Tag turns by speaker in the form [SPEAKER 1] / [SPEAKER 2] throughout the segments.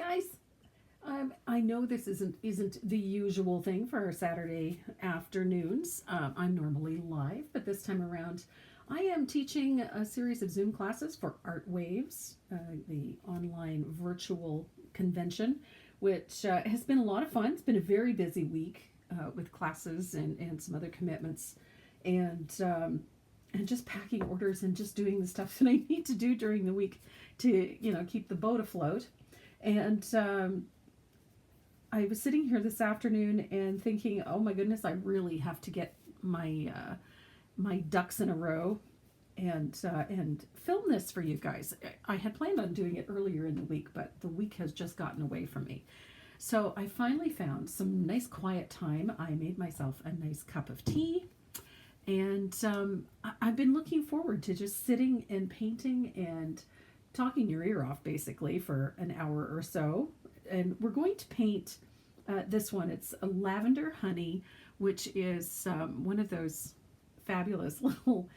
[SPEAKER 1] guys. I know this isn't the usual thing for our Saturday afternoons. I'm normally live, but this time around, I am teaching a series of Zoom classes for Art Waves, the online virtual convention, which has been a lot of fun. It's been a very busy week with classes and some other commitments, and and just packing orders and just doing the stuff that I need to do during the week to keep the boat afloat. And I was sitting here this afternoon and thinking, oh my goodness, I really have to get my ducks in a row and film this for you guys. I had planned on doing it earlier in the week, but the week has just gotten away from me. So I finally found some nice quiet time. I made myself a nice cup of tea, and I've been looking forward to just sitting and painting and talking your ear off basically for an hour or so. And we're going to paint this one. It's a lavender honey, which is one of those fabulous little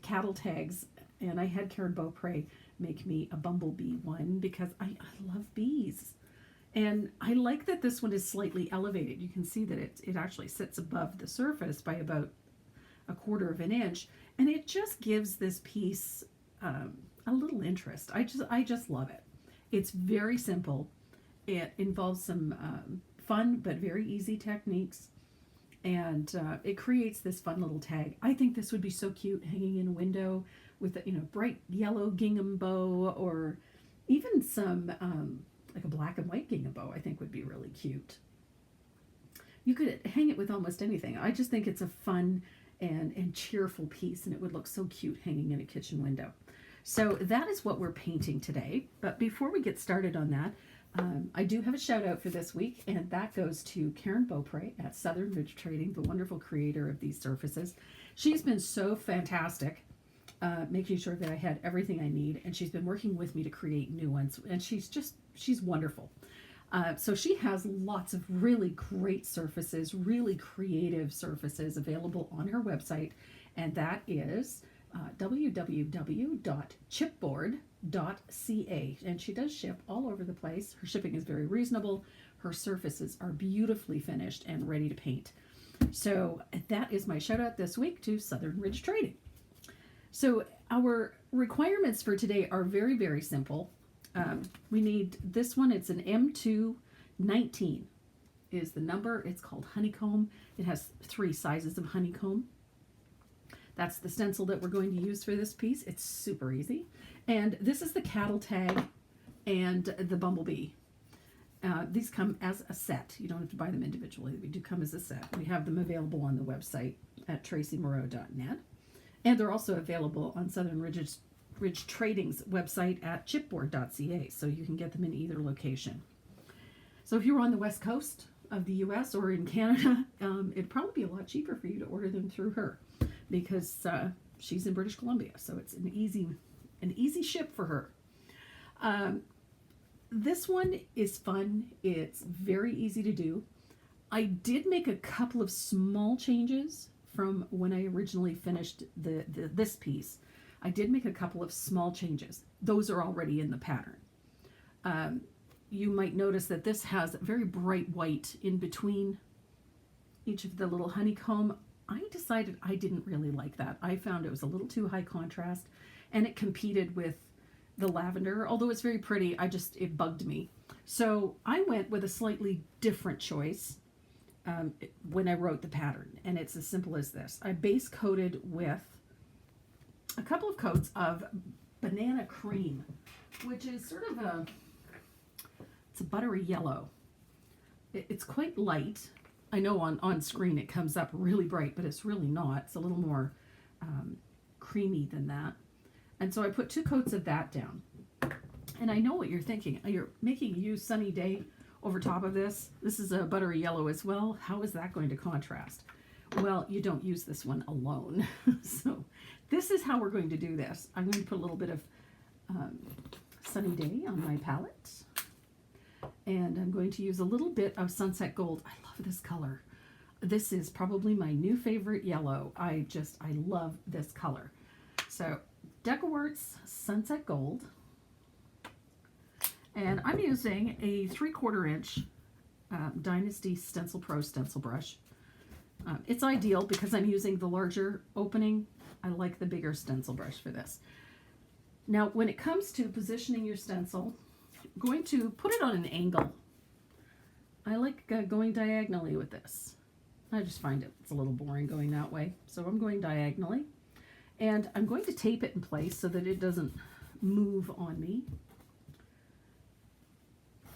[SPEAKER 1] cattle tags. And I had Karen Beaupre make me a bumblebee one because I love bees. And I like that this one is slightly elevated. You can see that it actually sits above the surface by about a quarter of an inch. And it just gives this piece a little interest. I just love it. It's very simple. It involves some fun but very easy techniques, and it creates this fun little tag. I think this would be so cute hanging in a window with a bright yellow gingham bow, or even some like a black and white gingham bow. I think would be really cute. You could hang it with almost anything. I just think it's a fun and cheerful piece, and it would look so cute hanging in a kitchen window. So that is what we're painting today. But before we get started on that, I do have a shout out for this week, and that goes to Karen Beaupre at Southern Ridge Trading, the wonderful creator of these surfaces. She's been so fantastic, making sure that I had everything I need, and she's been working with me to create new ones, and she's wonderful. So she has lots of really great surfaces, really creative surfaces available on her website, and that is www.chipboard.ca, and she does ship all over the place. Her shipping is very reasonable. Her surfaces are beautifully finished and ready to paint. So that is my shout out this week to Southern Ridge Trading. So our requirements for today are very, very simple. We need this one. It's an M219 is the number. It's called honeycomb. It has 3 sizes of honeycomb. That's the stencil that we're going to use for this piece. It's super easy. And this is the cattle tag and the bumblebee. These come as a set. You don't have to buy them individually. They do come as a set. We have them available on the website at tracymoreau.net. And they're also available on Southern Ridge Trading's website at chipboard.ca, so you can get them in either location. So if you were on the west coast of the U.S. or in Canada, it'd probably be a lot cheaper for you to order them through her, because she's in British Columbia, so it's an easy ship for her. This one is fun. It's very easy to do. I did make a couple of small changes from when I originally finished this piece. I did make a couple of small changes. Those are already in the pattern. You might notice that this has very bright white in between each of the little honeycomb. I decided I didn't really like that. I found it was a little too high contrast, and it competed with the lavender. Although it's very pretty, it bugged me. So I went with a slightly different choice when I wrote the pattern, and it's as simple as this. I base coated with a couple of coats of banana cream, which is sort of it's a buttery yellow. It's quite light. I know on screen it comes up really bright, but it's really not. It's a little more creamy than that. And so I put 2 coats of that down. And I know what you're thinking. You're making you Sunny Day over top of this. This is a buttery yellow as well. How is that going to contrast? Well, you don't use this one alone. So this is how we're going to do this. I'm going to put a little bit of Sunny Day on my palette. And I'm going to use a little bit of Sunset Gold. I love this color. This is probably my new favorite yellow. I love this color. So DecoArt's Sunset Gold. And I'm using a 3/4 inch Dynasty Stencil Pro stencil brush. It's ideal because I'm using the larger opening. I like the bigger stencil brush for this. Now, when it comes to positioning your stencil, I'm going to put it on an angle. I like going diagonally with this. I just find it's a little boring going that way. So I'm going diagonally. And I'm going to tape it in place so that it doesn't move on me.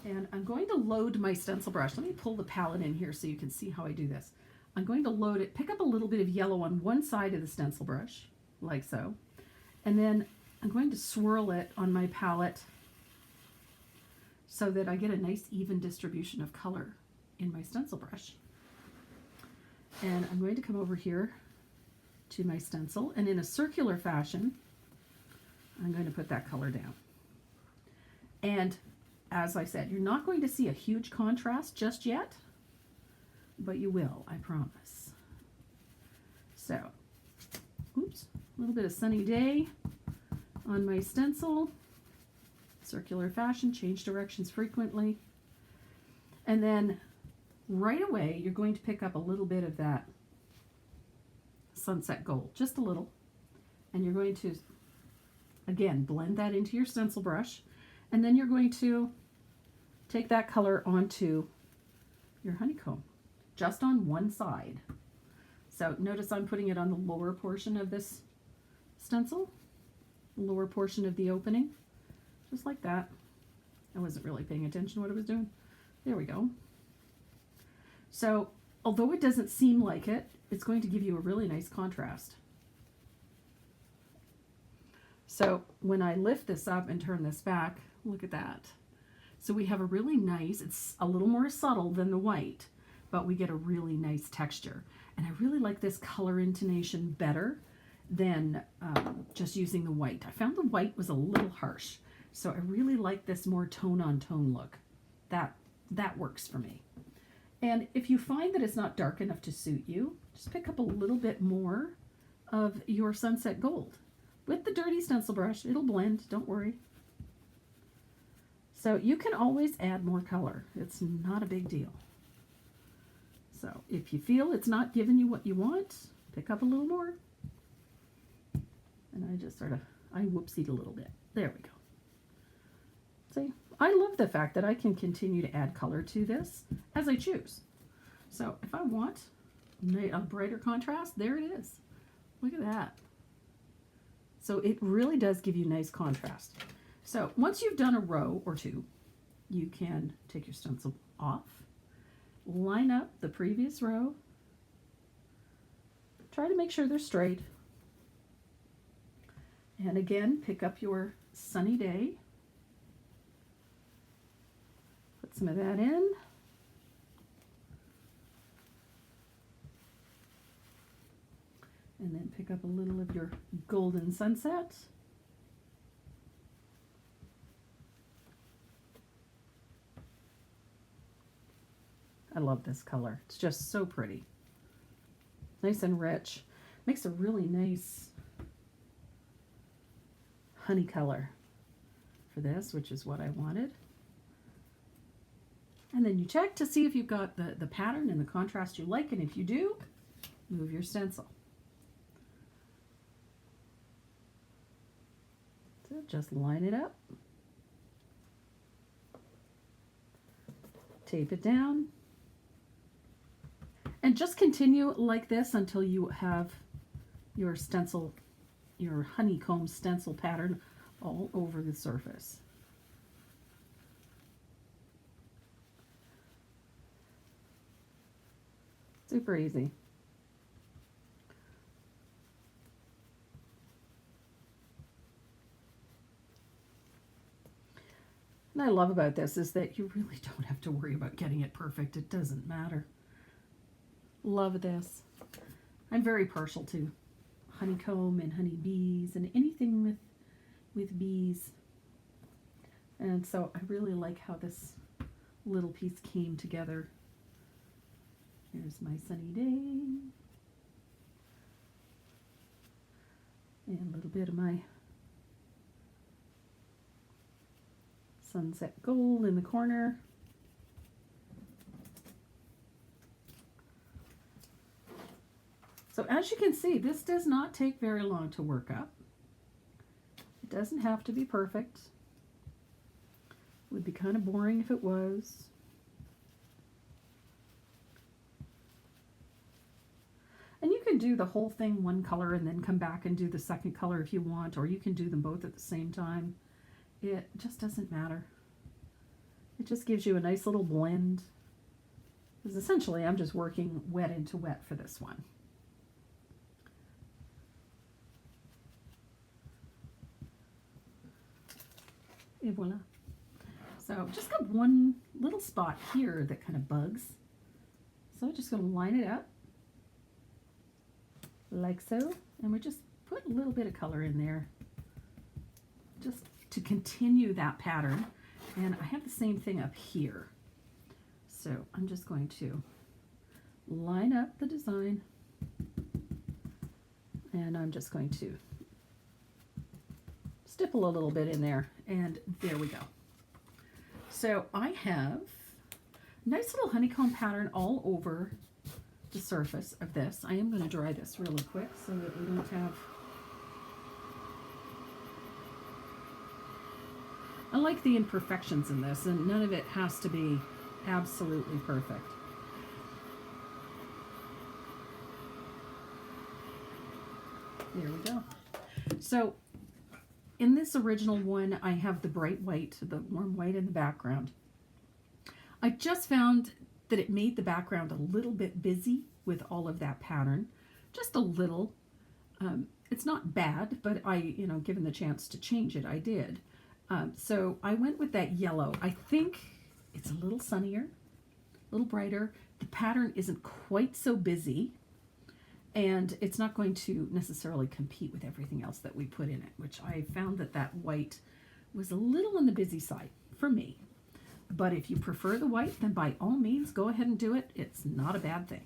[SPEAKER 1] And I'm going to load my stencil brush. Let me pull the palette in here so you can see how I do this. I'm going to load it, pick up a little bit of yellow on one side of the stencil brush, like so. And then I'm going to swirl it on my palette so that I get a nice even distribution of color in my stencil brush. And I'm going to come over here to my stencil, and in a circular fashion, I'm going to put that color down. And as I said, you're not going to see a huge contrast just yet, but you will, I promise. So, oops, a little bit of sunny day on my stencil. Circular fashion, change directions frequently. And then right away, you're going to pick up a little bit of that sunset gold, just a little. And you're going to, again, blend that into your stencil brush. And then you're going to take that color onto your honeycomb, just on one side. So notice I'm putting it on the lower portion of this stencil, lower portion of the opening, just like that. I wasn't really paying attention to what I was doing. There we go. So although it doesn't seem like it, it's going to give you a really nice contrast. So when I lift this up and turn this back, look at that. So we have a really nice, it's a little more subtle than the white, but we get a really nice texture. And I really like this color intonation better than just using the white. I found the white was a little harsh. So I really like this more tone on tone look. That works for me. And if you find that it's not dark enough to suit you, just pick up a little bit more of your sunset gold. With the dirty stencil brush, it'll blend, don't worry. So you can always add more color. It's not a big deal. So if you feel it's not giving you what you want, pick up a little more. And I just I whoopsied a little bit. There we go. See, I love the fact that I can continue to add color to this as I choose. So if I want a brighter contrast, there it is. Look at that. So it really does give you nice contrast. So once you've done a row or two, you can take your stencil off, line up the previous row, try to make sure they're straight, and again, pick up your sunny day, put some of that in, and then pick up a little of your golden sunset. I love this color. It's just so pretty. Nice and rich. Makes a really nice honey color for this, which is what I wanted. And then you check to see if you've got the pattern and the contrast you like, and if you do, move your stencil. So just line it up, tape it down, and just continue like this until you have your stencil, your honeycomb stencil pattern all over the surface. Super easy. And I love about this is that you really don't have to worry about getting it perfect. It doesn't matter. Love this. I'm very partial to honeycomb and honeybees and anything with bees. And so I really like how this little piece came together. Here's my sunny day. And a little bit of my sunset gold in the corner. So as you can see, this does not take very long to work up. It doesn't have to be perfect. It would be kind of boring if it was. And you can do the whole thing one color and then come back and do the second color if you want, or you can do them both at the same time. It just doesn't matter. It just gives you a nice little blend. Because essentially I'm just working wet into wet for this one. Et voila. So just got one little spot here that kind of bugs. So I'm just going to line it up like so. And we just put a little bit of color in there just to continue that pattern. And I have the same thing up here. So I'm just going to line up the design. And I'm just going to stipple a little bit in there, and there we go. So I have a nice little honeycomb pattern all over the surface of this. I am going to dry this really quick so that we don't have... I like the imperfections in this, and none of it has to be absolutely perfect. There we go. So in this original one, I have the bright white, the warm white in the background. I just found that it made the background a little bit busy with all of that pattern. Just a little. It's not bad, but given the chance to change it, I did. So I went with that yellow. I think it's a little sunnier, a little brighter. The pattern isn't quite so busy. And it's not going to necessarily compete with everything else that we put in it, which I found that white was a little on the busy side for me. But if you prefer the white, then by all means, go ahead and do it. It's not a bad thing.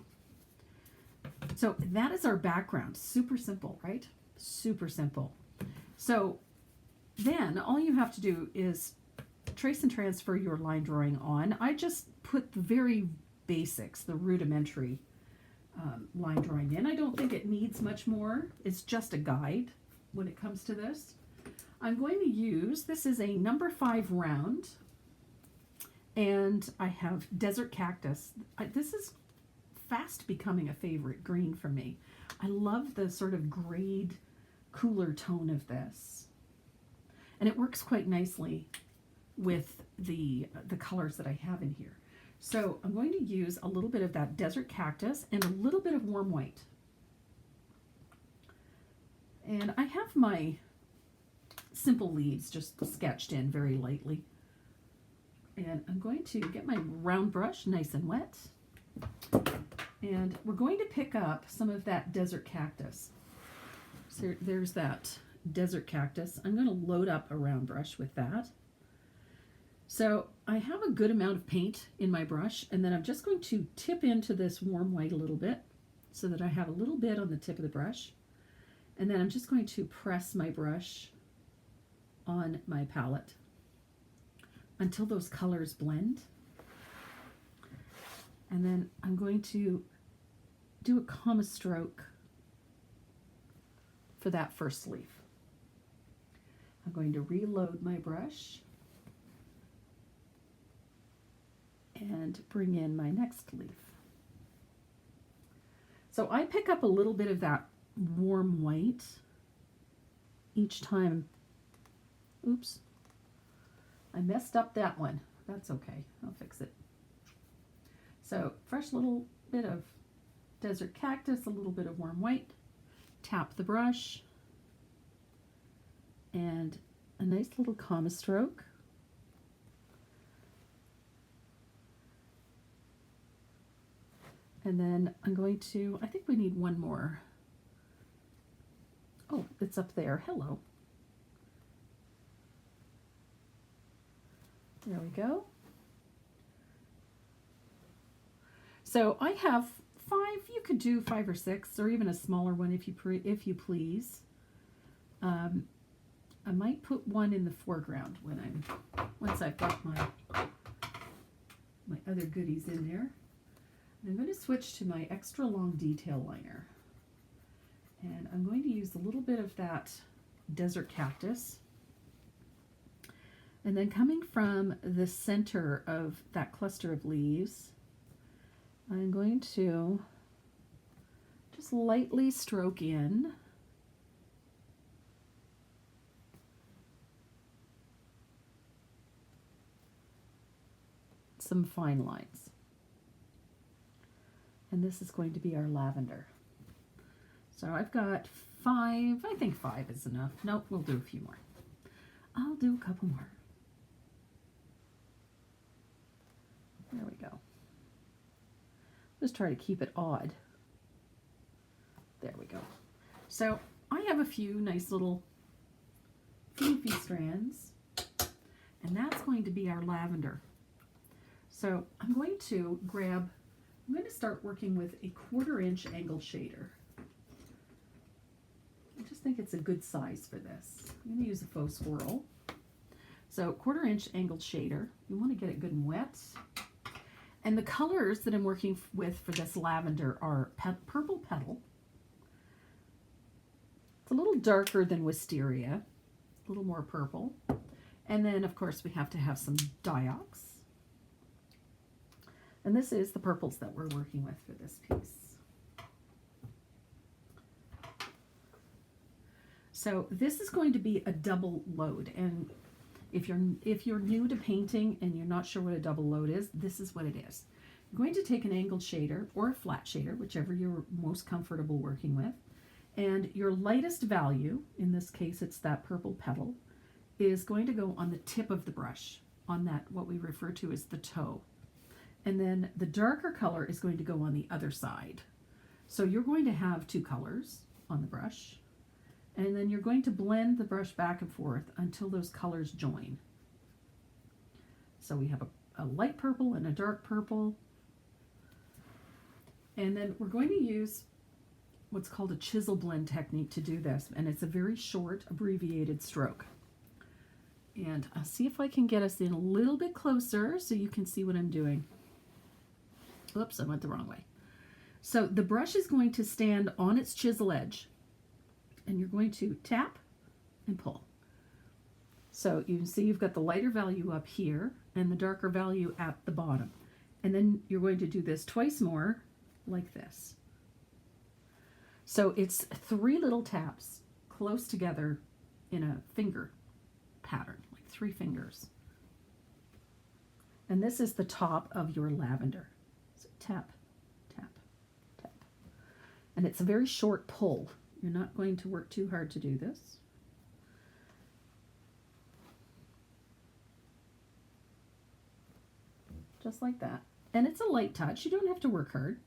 [SPEAKER 1] So that is our background. Super simple, right? Super simple. So then all you have to do is trace and transfer your line drawing on. I just put the very basics, the rudimentary line drawing in. I don't think it needs much more. It's just a guide when it comes to this. I'm going to use, this is a number 5 round, and I have desert cactus. This is fast becoming a favorite green for me. I love the sort of grayed, cooler tone of this. And it works quite nicely with the colors that I have in here. So I'm going to use a little bit of that desert cactus and a little bit of warm white. And I have my simple leaves just sketched in very lightly. And I'm going to get my round brush nice and wet. And we're going to pick up some of that desert cactus. So there's that desert cactus. I'm going to load up a round brush with that. So I have a good amount of paint in my brush, and then I'm just going to tip into this warm white a little bit so that I have a little bit on the tip of the brush. And then I'm just going to press my brush on my palette until those colors blend. And then I'm going to do a comma stroke for that first leaf. I'm going to reload my brush and bring in my next leaf. So I pick up a little bit of that warm white each time. Oops, I messed up that one. That's okay, I'll fix it. So fresh little bit of desert cactus, a little bit of warm white, tap the brush, and a nice little comma stroke. And then I'm going to, I think we need one more. Oh, it's up there. Hello. There we go. So I have 5. You could do 5 or 6, or even a smaller one if you please. I might put one in the foreground once I've got my other goodies in there. And I'm going to switch to my extra long detail liner. And I'm going to use a little bit of that desert cactus. And then coming from the center of that cluster of leaves, I'm going to just lightly stroke in some fine lines. And this is going to be our lavender. So I've got 5, I think 5 is enough. Nope, we'll do a few more. I'll do a couple more. There we go. Just try to keep it odd. There we go. So I have a few nice little leafy strands, and that's going to be our lavender. So I'm going to start working with a 1/4 inch angle shader. I just think it's a good size for this. I'm going to use a faux squirrel. So 1/4 inch angled shader. You want to get it good and wet. And the colors that I'm working with for this lavender are purple petal. It's a little darker than wisteria, a little more purple. And then, of course, we have to have some diox. And this is the purples that we're working with for this piece. So this is going to be a double load. And if you're new to painting and you're not sure what a double load is, this is what it is. You're going to take an angled shader or a flat shader, whichever you're most comfortable working with, and your lightest value, in this case it's that purple petal, is going to go on the tip of the brush, on that what we refer to as the toe. And then the darker color is going to go on the other side. So you're going to have 2 colors on the brush. And then you're going to blend the brush back and forth until those colors join. So we have a light purple and a dark purple. And then we're going to use what's called a chisel blend technique to do this. And it's a very short, abbreviated stroke. And I'll see if I can get us in a little bit closer so you can see what I'm doing. Oops, I went the wrong way. So the brush is going to stand on its chisel edge. And you're going to tap and pull. So you can see you've got the lighter value up here and the darker value at the bottom. And then you're going to do this twice more like this. So it's 3 little taps close together in a finger pattern, like 3 fingers. And this is the top of your lavender. So tap, tap, tap. And it's a very short pull. You're not going to work too hard to do this. Just like that. And it's a light touch. You don't have to work hard.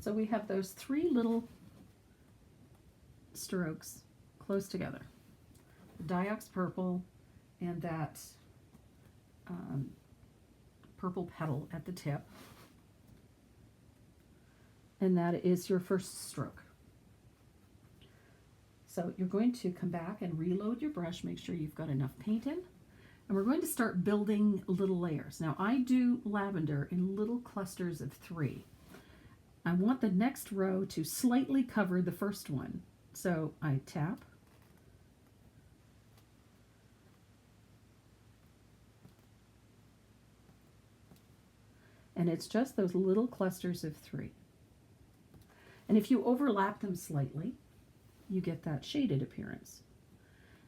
[SPEAKER 1] So we have those 3 little strokes close together. The diox purple and that purple petal at the tip. And that is your first stroke. So you're going to come back and reload your brush, make sure you've got enough paint in, and we're going to start building little layers. Now I do lavender in little clusters of 3. I want the next row to slightly cover the first one. So I tap, and it's just those little clusters of 3. And if you overlap them slightly, you get that shaded appearance.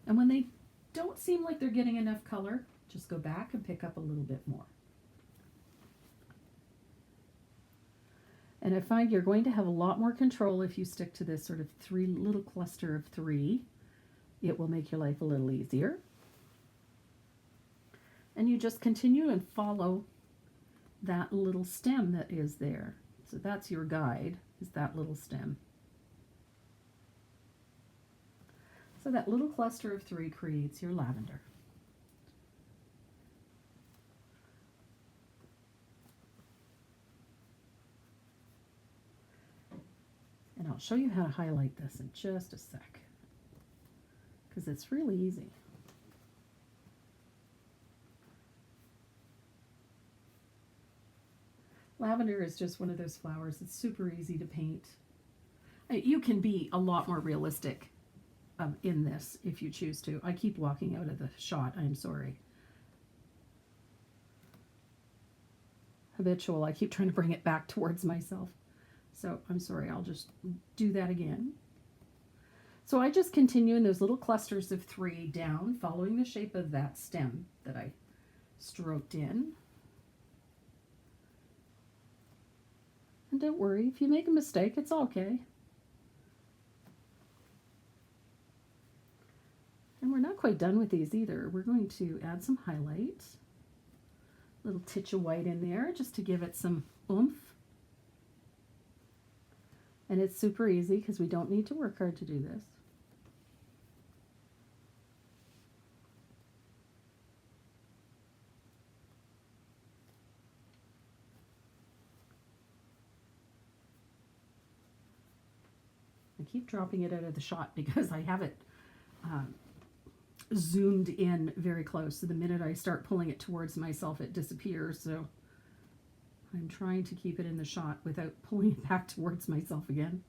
[SPEAKER 1] And when they don't seem like they're getting enough color, just go back and pick up a little bit more. And I find you're going to have a lot more control if you stick to this sort of 3 little cluster of 3. It will make your life a little easier. And you just continue and follow that little stem that is there. So that's your guide, is that little stem. So that little cluster of 3 creates your lavender. And I'll show you how to highlight this in just a sec. because it's really easy. Lavender is just one of those flowers that's super easy to paint. You can be a lot more realistic in this if you choose to. I keep walking out of the shot, I'm sorry. Habitual, I keep trying to bring it back towards myself. So I'm sorry, I'll just do that again. So I just continue in those little clusters of 3 down, following the shape of that stem that I stroked in. And don't worry, if you make a mistake, it's okay. And we're not quite done with these either. We're going to add some highlight, a little titch of white in there just to give it some oomph. And it's super easy because we don't need to work hard to do this. I keep dropping it out of the shot because I have it zoomed in very close. So the minute I start pulling it towards myself, it disappears. So I'm trying to keep it in the shot without pulling it back towards myself again.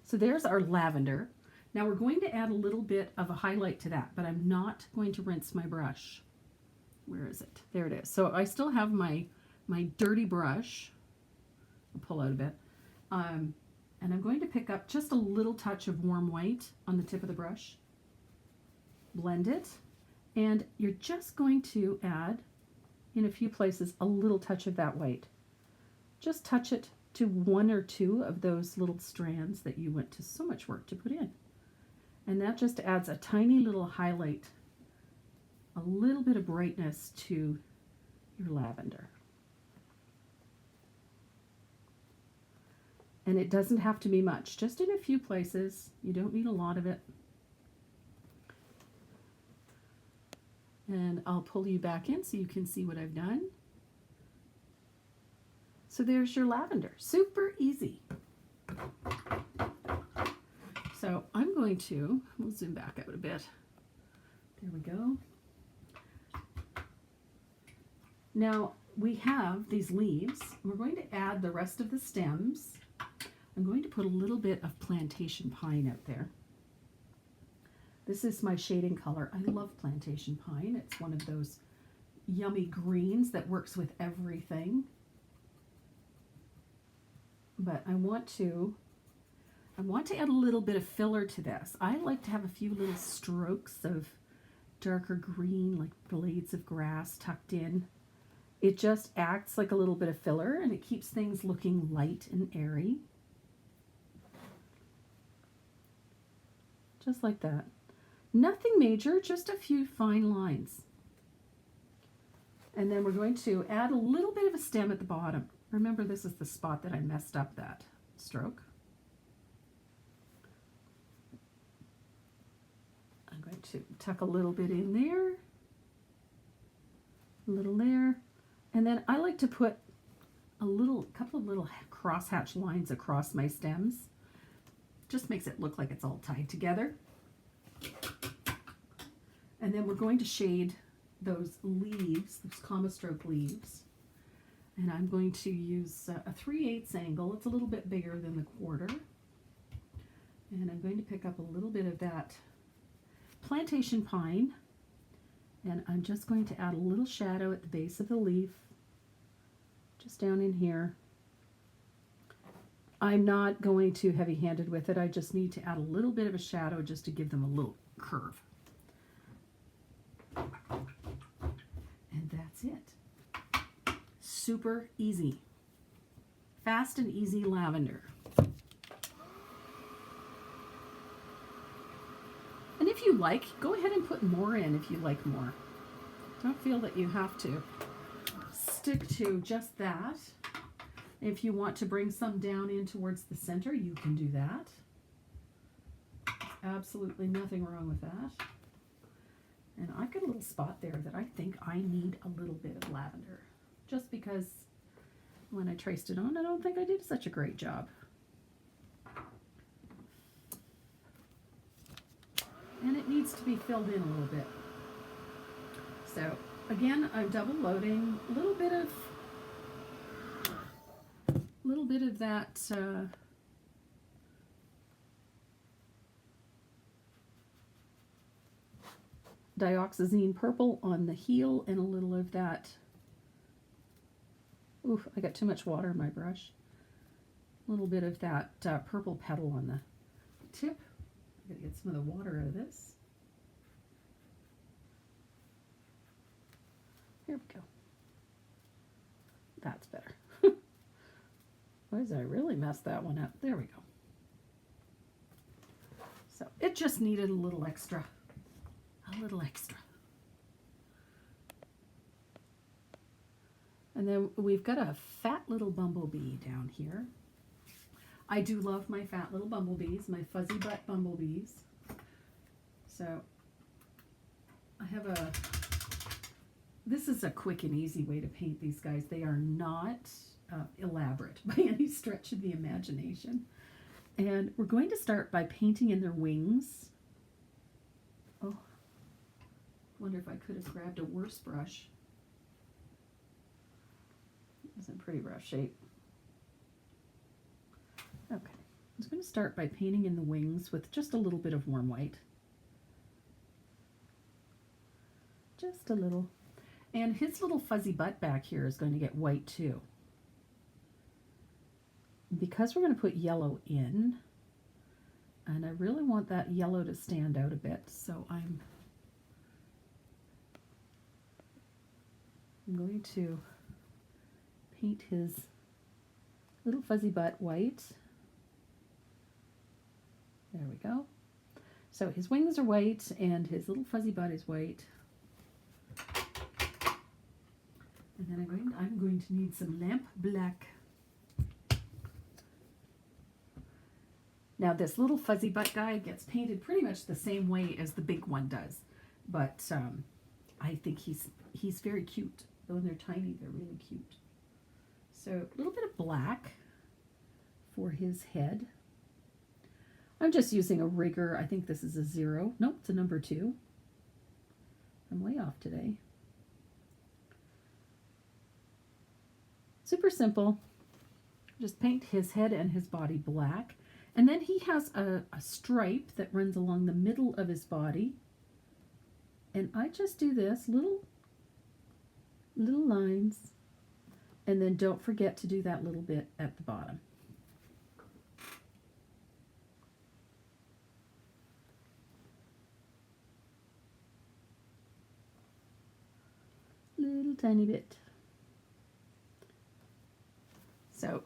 [SPEAKER 1] So there's our lavender. Now we're going to add a little bit of a highlight to that, but I'm not going to rinse my brush. Where is it? There it is. So I still have my dirty brush. I'll pull out a bit. And I'm going to pick up just a little touch of warm white on the tip of the brush. Blend it. And you're just going to add, in a few places, a little touch of that white. Just touch it to 1 or 2 of those little strands that you went to so much work to put in. And that just adds a tiny little highlight, a little bit of brightness to your lavender. And it doesn't have to be much, just in a few places. You don't need a lot of it. And I'll pull you back in so you can see what I've done. So there's your lavender, super easy. So I'm going to, we'll zoom back out a bit. There we go. Now we have these leaves. We're going to add the rest of the stems. I'm going to put a little bit of plantation pine out there. This is my shading color. I love plantation pine. It's one of those yummy greens that works with everything. But I want to add a little bit of filler to this. I like to have a few little strokes of darker green, like blades of grass tucked in. It just acts like a little bit of filler, and it keeps things looking light and airy. Just like that. Nothing major, just a few fine lines. And then we're going to add a little bit of a stem at the bottom. Remember, this is the spot that I messed up that stroke. I'm going to tuck a little bit in there, a little there, and then I like to put a couple of little crosshatch lines across my stems. Just makes it look like it's all tied together. And then we're going to shade those leaves, those comma stroke leaves. And I'm going to use a 3/8 angle. It's a little bit bigger than the quarter. And I'm going to pick up a little bit of that plantation pine. And I'm just going to add a little shadow at the base of the leaf, just down in here. I'm not going too heavy-handed with it. I just need to add a little bit of a shadow just to give them a little curve. And that's it. Super easy. Fast and easy lavender. And if you like, go ahead and put more in if you like more. Don't feel that you have to stick to just that. If you want to bring some down in towards the center, you can do that. Absolutely nothing wrong with that. And I've got a little spot there that I think I need a little bit of lavender. Just because when I traced it on, I don't think I did such a great job. needs to be filled in a little bit. So again, I'm double loading a little bit of that dioxazine purple on the heel and a little of that. Ooh, I got too much water in my brush. A little bit of that purple petal on the tip. I'm going to get some of the water out of this. Here we go. That's better. Why did I really mess that one up? There we go. So it just needed a little extra. A little extra. And then we've got a fat little bumblebee down here. I do love my fat little bumblebees, my fuzzy butt bumblebees. So I have this is a quick and easy way to paint these guys. They are not elaborate by any stretch of the imagination. And we're going to start by painting in their wings. Oh, wonder if I could have grabbed a worse brush. It's in pretty rough shape. Okay, I'm just going to start by painting in the wings with just a little bit of warm white. Just a little. And his little fuzzy butt back here is going to get white too. Because we're going to put yellow in, and I really want that yellow to stand out a bit, so I'm going to paint his little fuzzy butt white. There we go. So his wings are white and his little fuzzy butt is white. And then I'm going to need some lamp black. Now this little fuzzy butt guy gets painted pretty much the same way as the big one does, but I think he's very cute. Though when they're tiny, they're really cute. So a little bit of black for his head. I'm just using a rigger. I think this is a 0. Nope, it's a number 2. I'm way off today. Super simple. Just paint his head and his body black. And then he has a stripe that runs along the middle of his body. And I just do this, little lines. And then don't forget to do that little bit at the bottom. Little tiny bit. So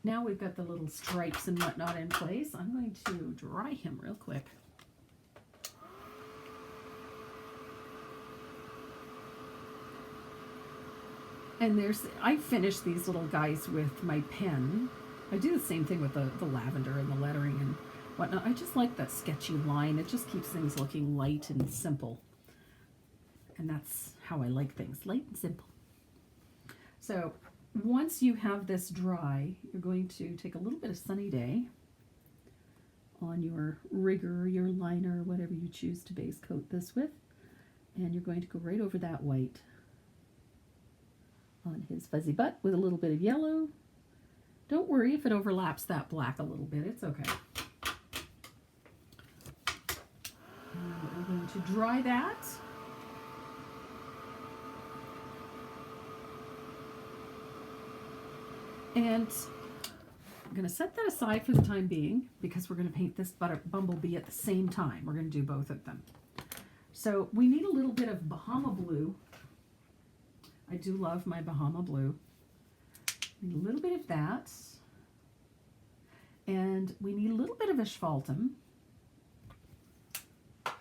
[SPEAKER 1] now we've got the little stripes and whatnot in place. I'm going to dry him real quick. And I finished these little guys with my pen. I do the same thing with the lavender and the lettering and whatnot. I just like that sketchy line. It just keeps things looking light and simple. And that's how I like things, light and simple. So once you have this dry, you're going to take a little bit of Sunny Day on your rigger, your liner, whatever you choose to base coat this with. And you're going to go right over that white on his fuzzy butt with a little bit of yellow. Don't worry if it overlaps that black a little bit, it's okay. And we're going to dry that. And I'm going to set that aside for the time being because we're going to paint this bumblebee at the same time. We're going to do both of them. So we need a little bit of Bahama blue. I do love my Bahama blue. Need a little bit of that. And we need a little bit of asphaltum. I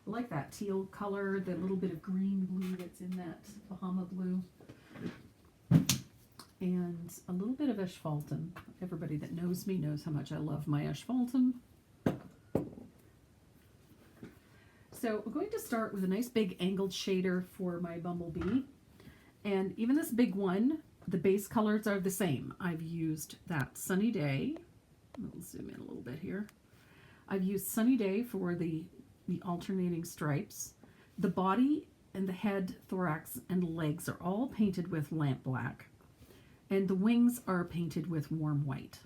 [SPEAKER 1] like that teal color, the little bit of green blue that's in that Bahama blue. And a little bit of asphaltum. Everybody that knows me knows how much I love my asphaltum. So we're going to start with a nice big angled shader for my bumblebee. And even this big one, the base colors are the same. I've used that Sunny Day. I'll zoom in a little bit here. I've used Sunny Day for the the alternating stripes. The body and the head, thorax, and legs are all painted with lamp black, and the wings are painted with warm white.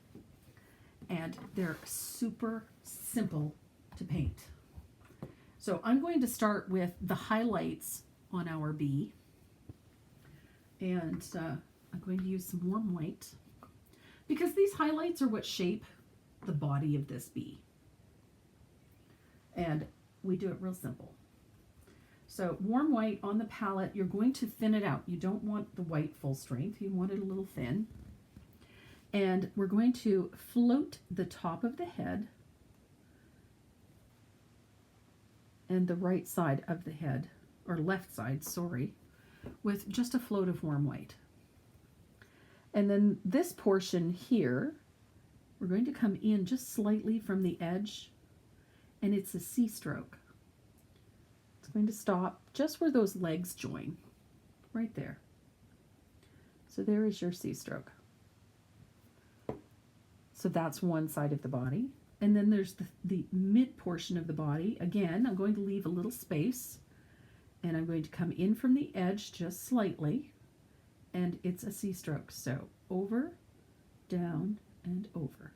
[SPEAKER 1] And they're super simple to paint. So I'm going to start with the highlights on our bee, and I'm going to use some warm white because these highlights are what shape the body of this bee. And we do it real simple. So warm white on the palette, you're going to thin it out. You don't want the white full strength. You want it a little thin. And we're going to float the top of the head and the right side of the head, or left side, sorry, with just a float of warm white. And then this portion here, we're going to come in just slightly from the edge, and it's a C stroke. It's going to stop just where those legs join, right there. So there is your C stroke. So that's one side of the body. And then there's the mid portion of the body. Again, I'm going to leave a little space, and I'm going to come in from the edge just slightly, and it's a C stroke. So over, down, and over.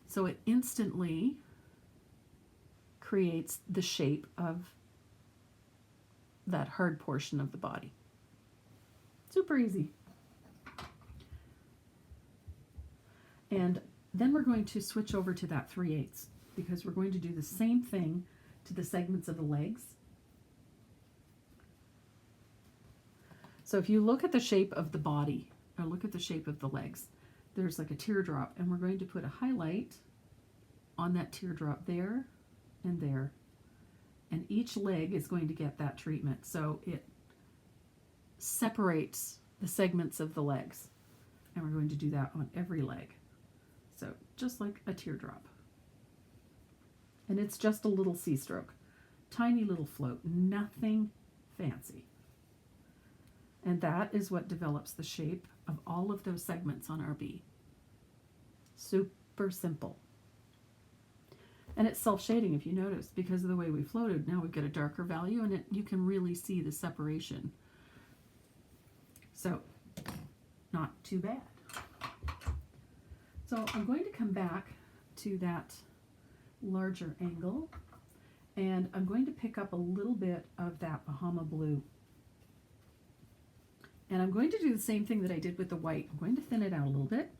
[SPEAKER 1] So it instantly creates the shape of that hard portion of the body. Super easy. And then we're going to switch over to that 3/8 because we're going to do the same thing to the segments of the legs. So if you look at the shape of the body, or look at the shape of the legs, there's like a teardrop, and we're going to put a highlight on that teardrop there and there. And each leg is going to get that treatment. So it separates the segments of the legs. And we're going to do that on every leg. So just like a teardrop. And it's just a little C stroke. Tiny little float. Nothing fancy. And that is what develops the shape of all of those segments on our bee. Super simple. And it's self-shading, if you notice, because of the way we floated. Now we've got a darker value, and you can really see the separation. So, not too bad. So I'm going to come back to that larger angle, and I'm going to pick up a little bit of that Bahama blue. And I'm going to do the same thing that I did with the white. I'm going to thin it out a little bit,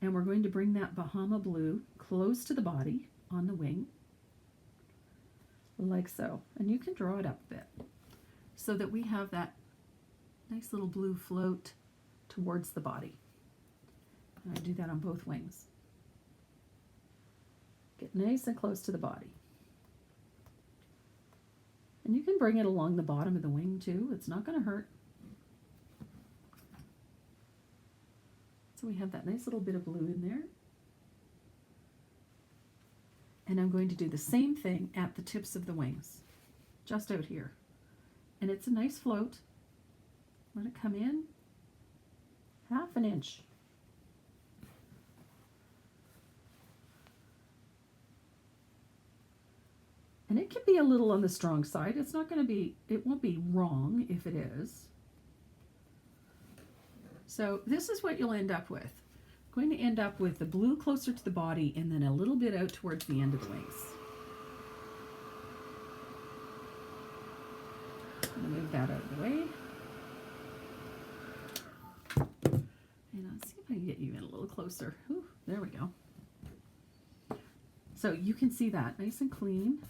[SPEAKER 1] and we're going to bring that Bahama blue close to the body on the wing, like so. And you can draw it up a bit so that we have that nice little blue float towards the body. And I do that on both wings. Get nice and close to the body. And you can bring it along the bottom of the wing too. It's not going to hurt. So we have that nice little bit of blue in there. And I'm going to do the same thing at the tips of the wings, just out here. And it's a nice float. Let it come in 1/2 inch. And it can be a little on the strong side. It's not going to be, it won't be wrong if it is. So this is what you'll end up with. Going to end up with the blue closer to the body and then a little bit out towards the end of the wings. I'm going to move that out of the way. And I'll see if I can get you in a little closer. Ooh, there we go. So you can see that nice and clean.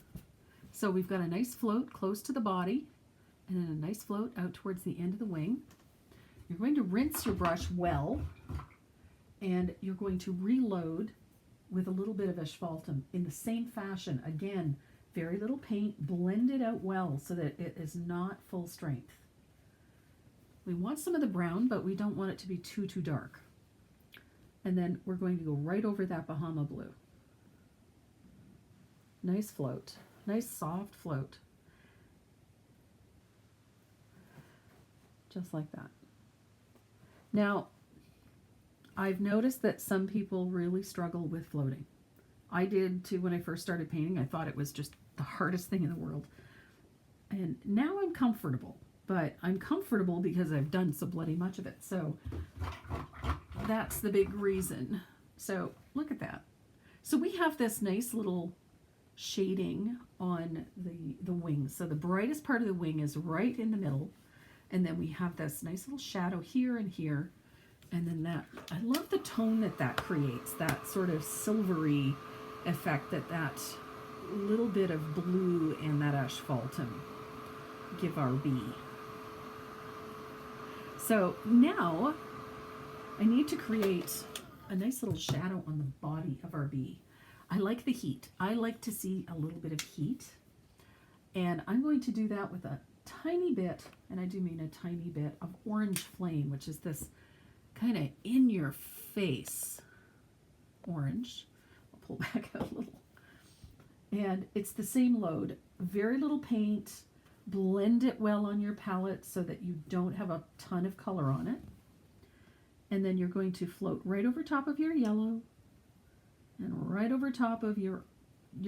[SPEAKER 1] So we've got a nice float close to the body and then a nice float out towards the end of the wing. You're going to rinse your brush well, and you're going to reload with a little bit of asphaltum in the same fashion. Again, very little paint, blend it out well so that it is not full strength. We want some of the brown, but we don't want it to be too dark. And then we're going to go right over that Bahama blue. Nice float, nice soft float. Just like that. Now, I've noticed that some people really struggle with floating. I did too when I first started painting. I thought it was just the hardest thing in the world. And now I'm comfortable. But I'm comfortable because I've done so bloody much of it. So that's the big reason. So look at that. So we have this nice little shading on the wings. So the brightest part of the wing is right in the middle. And then we have this nice little shadow here and here. And then that, I love the tone that that creates, that sort of silvery effect that little bit of blue and that asphaltum give our bee. So now I need to create a nice little shadow on the body of our bee. I like the heat. I like to see a little bit of heat. And I'm going to do that with a tiny bit, and I do mean a tiny bit, of orange flame, which is this kind of in your face orange. I'll pull back out a little. And it's the same load. Very little paint. Blend it well on your palette so that you don't have a ton of color on it. And then you're going to float right over top of your yellow and right over top of your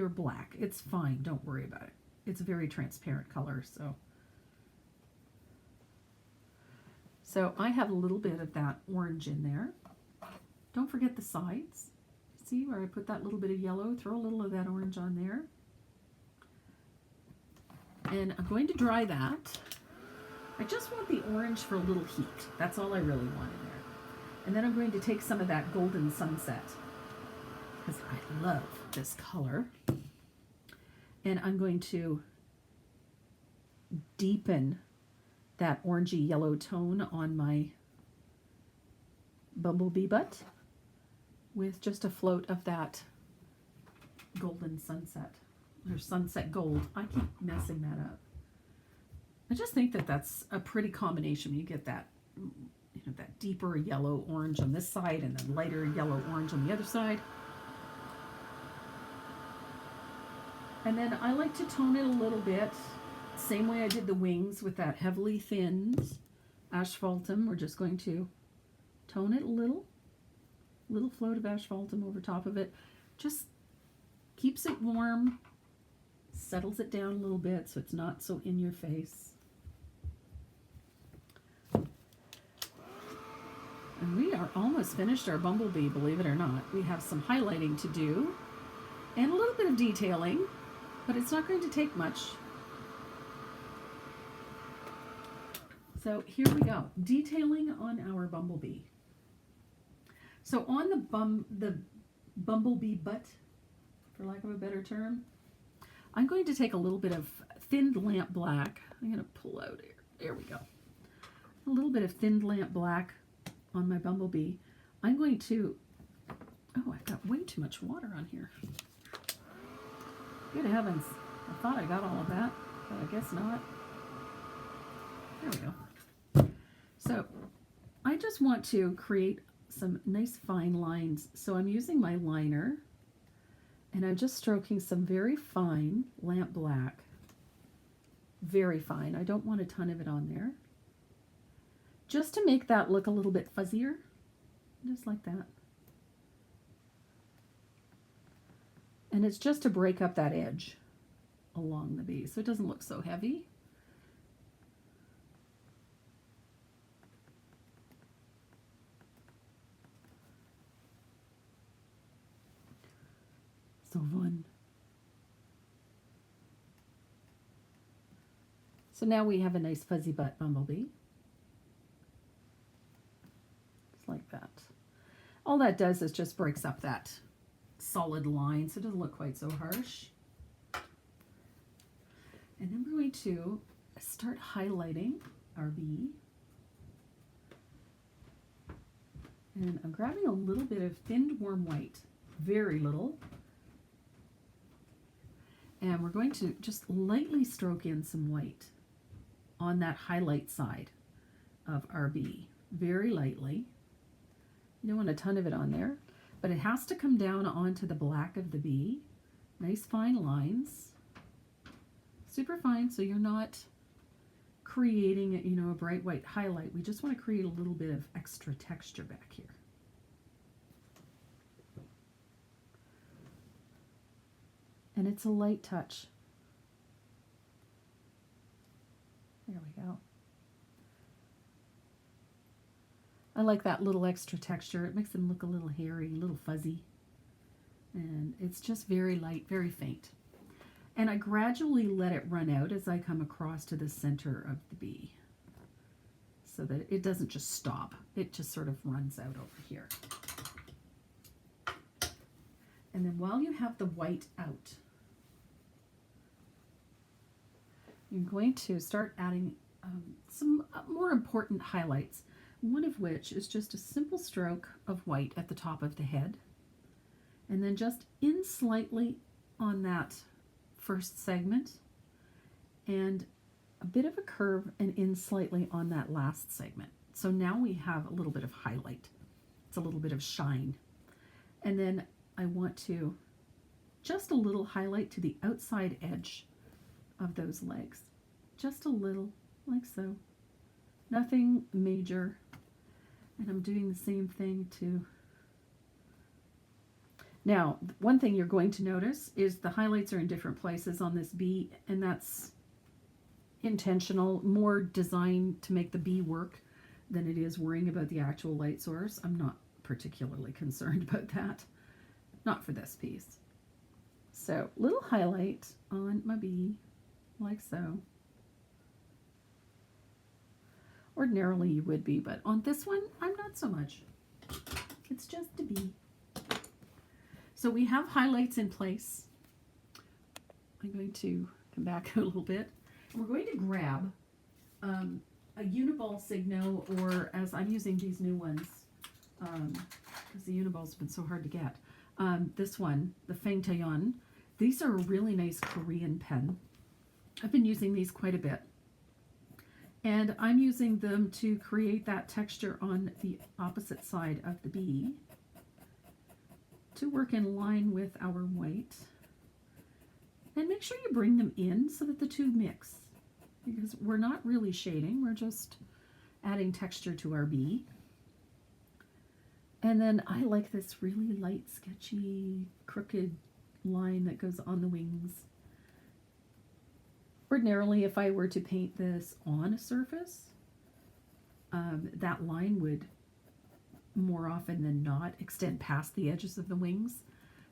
[SPEAKER 1] black. It's fine. Don't worry about it. It's a very transparent color. So I have a little bit of that orange in there. Don't forget the sides. See where I put that little bit of yellow? Throw a little of that orange on there. And I'm going to dry that. I just want the orange for a little heat. That's all I really want in there. And then I'm going to take some of that golden sunset, because I love this color. And I'm going to deepen that orangey yellow tone on my bumblebee butt with just a float of that golden sunset. Or sunset gold. I keep messing that up. I just think that that's a pretty combination. You get that, that deeper yellow orange on this side and then lighter yellow orange on the other side. And then I like to tone it a little bit. Same way I did the wings with that heavily thinned asphaltum. We're just going to tone it a little float of asphaltum over top of it. Just keeps it warm. Settles it down a little bit so it's not so in your face. And we are almost finished our bumblebee, believe it or not. We have some highlighting to do and a little bit of detailing, but it's not going to take much. So here we go, detailing on our bumblebee. So on the bumblebee butt, for lack of a better term, I'm going to take a little bit of thinned lamp black. I'm going to pull out here. There we go. A little bit of thinned lamp black on my bumblebee. I'm going to, oh, I've got way too much water on here. Good heavens. I thought I got all of that, but I guess not. There we go. So I just want to create some nice fine lines. So I'm using my liner. And I'm just stroking some very fine lamp black. Very fine. I don't want a ton of it on there. Just to make that look a little bit fuzzier. Just like that. And it's just to break up that edge along the bee so it doesn't look so heavy. So fun. So now we have a nice fuzzy butt bumblebee. Just like that. All that does is just breaks up that solid line so it doesn't look quite so harsh. And then we're going to start highlighting our bee. And I'm grabbing a little bit of thinned warm white, very little. And we're going to just lightly stroke in some white on that highlight side of our bee, very lightly. You don't want a ton of it on there, but it has to come down onto the black of the bee. Nice fine lines, super fine, so you're not creating, a bright white highlight. We just want to create a little bit of extra texture back here. And it's a light touch. There we go. I like that little extra texture. It makes them look a little hairy, a little fuzzy. And it's just very light, very faint. And I gradually let it run out as I come across to the center of the bee, so that it doesn't just stop. It just sort of runs out over here. And then while you have the white out, you're going to start adding some more important highlights, one of which is just a simple stroke of white at the top of the head, and then just in slightly on that first segment, and a bit of a curve and in slightly on that last segment. So now we have a little bit of highlight. It's a little bit of shine. And then I want to just a little highlight to the outside edge of those legs. Just a little, like so. Nothing major. And I'm doing the same thing to... Now, one thing you're going to notice is the highlights are in different places on this bee, and that's intentional, more designed to make the bee work than it is worrying about the actual light source. I'm not particularly concerned about that. Not for this piece. So, little highlight on my bee, like so. Ordinarily you would be, but on this one, I'm not so much. It's just a bee. So we have highlights in place. I'm going to come back a little bit. We're going to grab a Uniball Signo, or as I'm using these new ones, because the Uniballs have been so hard to get. This one, the Feng Taeyeon. These are a really nice Korean pen. I've been using these quite a bit. And I'm using them to create that texture on the opposite side of the bee, to work in line with our white. And make sure you bring them in so that the two mix, because we're not really shading, we're just adding texture to our bee. And then I like this really light, sketchy, crooked line that goes on the wings. Ordinarily, if I were to paint this on a surface, that line would more often than not extend past the edges of the wings.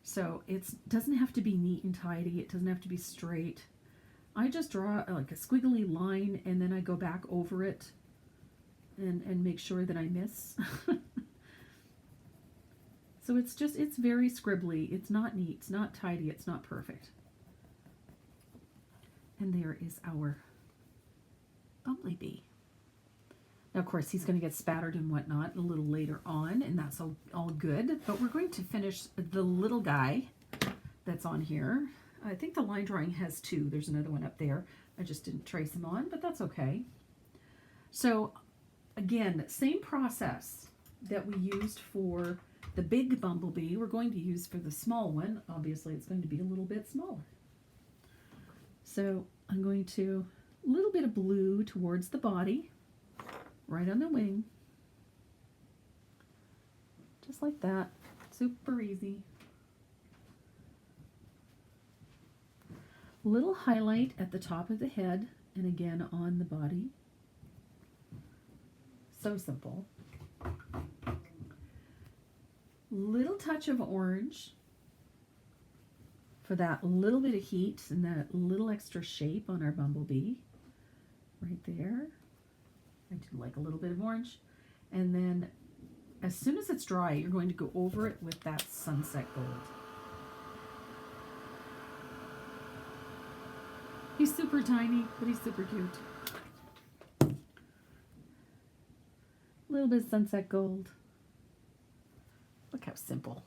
[SPEAKER 1] So it doesn't have to be neat and tidy. It doesn't have to be straight. I just draw like a squiggly line, and then I go back over it and make sure that I miss. So it's very scribbly. It's not neat. It's not tidy. It's not perfect. And there is our bumblebee. Now, of course, he's going to get spattered and whatnot a little later on, and that's all good. But we're going to finish the little guy that's on here. I think the line drawing has two. There's another one up there. I just didn't trace him on, but that's okay. So, again, same process that we used for the big bumblebee, we're going to use for the small one. Obviously, it's going to be a little bit smaller. So I'm going to a little bit of blue towards the body, right on the wing. Just like that. Super easy. Little highlight at the top of the head, and again on the body. So simple. Little touch of orange for that little bit of heat and that little extra shape on our bumblebee. Right there. I do like a little bit of orange. And then as soon as it's dry, you're going to go over it with that sunset gold. He's super tiny, but he's super cute. A little bit of sunset gold. Look how simple.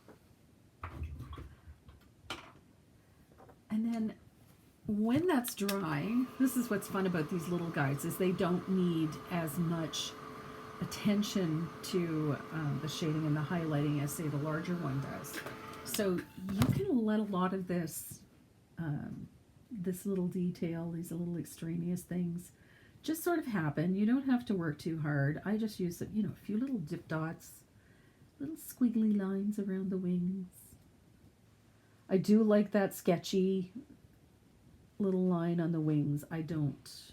[SPEAKER 1] And then when that's dry, this is what's fun about these little guys, is they don't need as much attention to the shading and the highlighting as, say, the larger one does. So you can let a lot of this, this little detail, these little extraneous things, just sort of happen. You don't have to work too hard. I just use, a few little dip dots, little squiggly lines around the wings. I do like that sketchy little line on the wings. I don't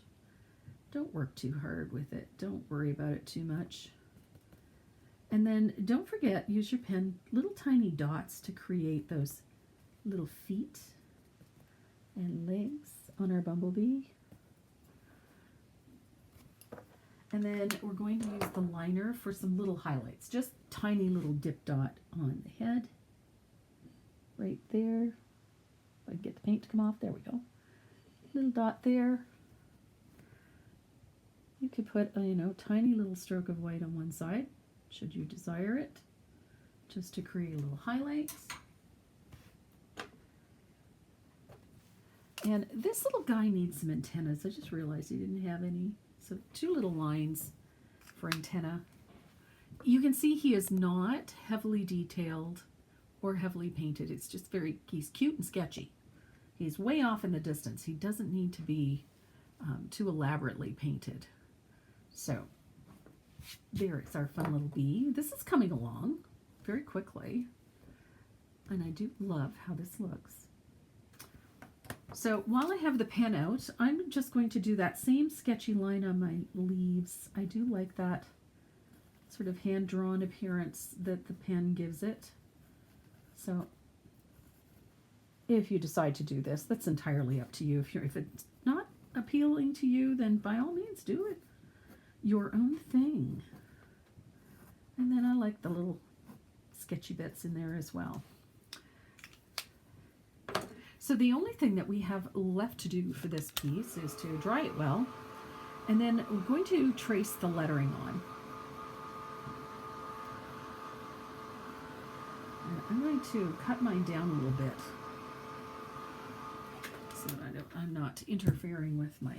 [SPEAKER 1] work too hard with it. Don't worry about it too much. And then don't forget, use your pen, little tiny dots to create those little feet and legs on our bumblebee. And then we're going to use the liner for some little highlights, just tiny little dip dot on the head, right there. If I can get the paint to come off, there we go. Little dot there. You could put a, tiny little stroke of white on one side, should you desire it, just to create little highlights. And this little guy needs some antennas. I just realized he didn't have any. So 2 little lines for antenna. You can see he is not heavily detailed or heavily painted. It's just he's cute and sketchy. He's way off in the distance. He doesn't need to be too elaborately painted. So there is our fun little bee. This is coming along very quickly. And I do love how this looks. So while I have the pen out, I'm just going to do that same sketchy line on my leaves. I do like that sort of hand-drawn appearance that the pen gives it. So if you decide to do this, that's entirely up to you. If it's not appealing to you, then by all means do it. Your own thing. And then I like the little sketchy bits in there as well. So the only thing that we have left to do for this piece is to dry it well, and then we're going to trace the lettering on. And I'm going to cut mine down a little bit so that I'm not interfering with my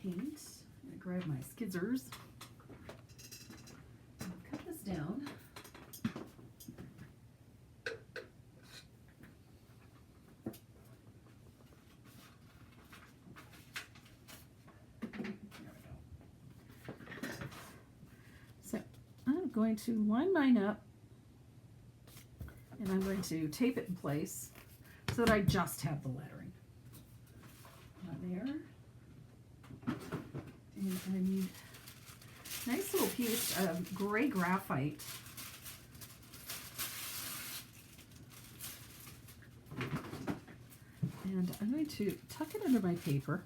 [SPEAKER 1] paint. I'm going to grab my skizzers, cut this down. Going to line mine up, and I'm going to tape it in place so that I just have the lettering on there. And I need a nice little piece of gray graphite. And I'm going to tuck it under my paper.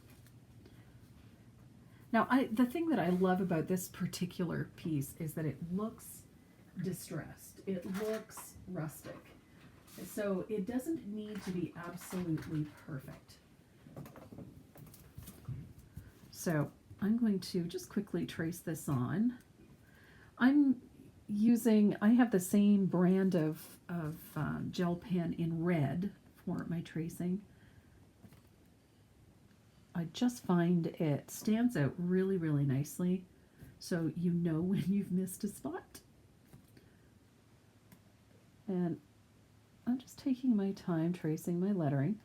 [SPEAKER 1] Now, the thing that I love about this particular piece is that it looks distressed. It looks rustic. So it doesn't need to be absolutely perfect. So I'm going to just quickly trace this on. I have the same brand of gel pen in red for my tracing. I just find it stands out really, really nicely, so you know when you've missed a spot. And I'm just taking my time tracing my lettering.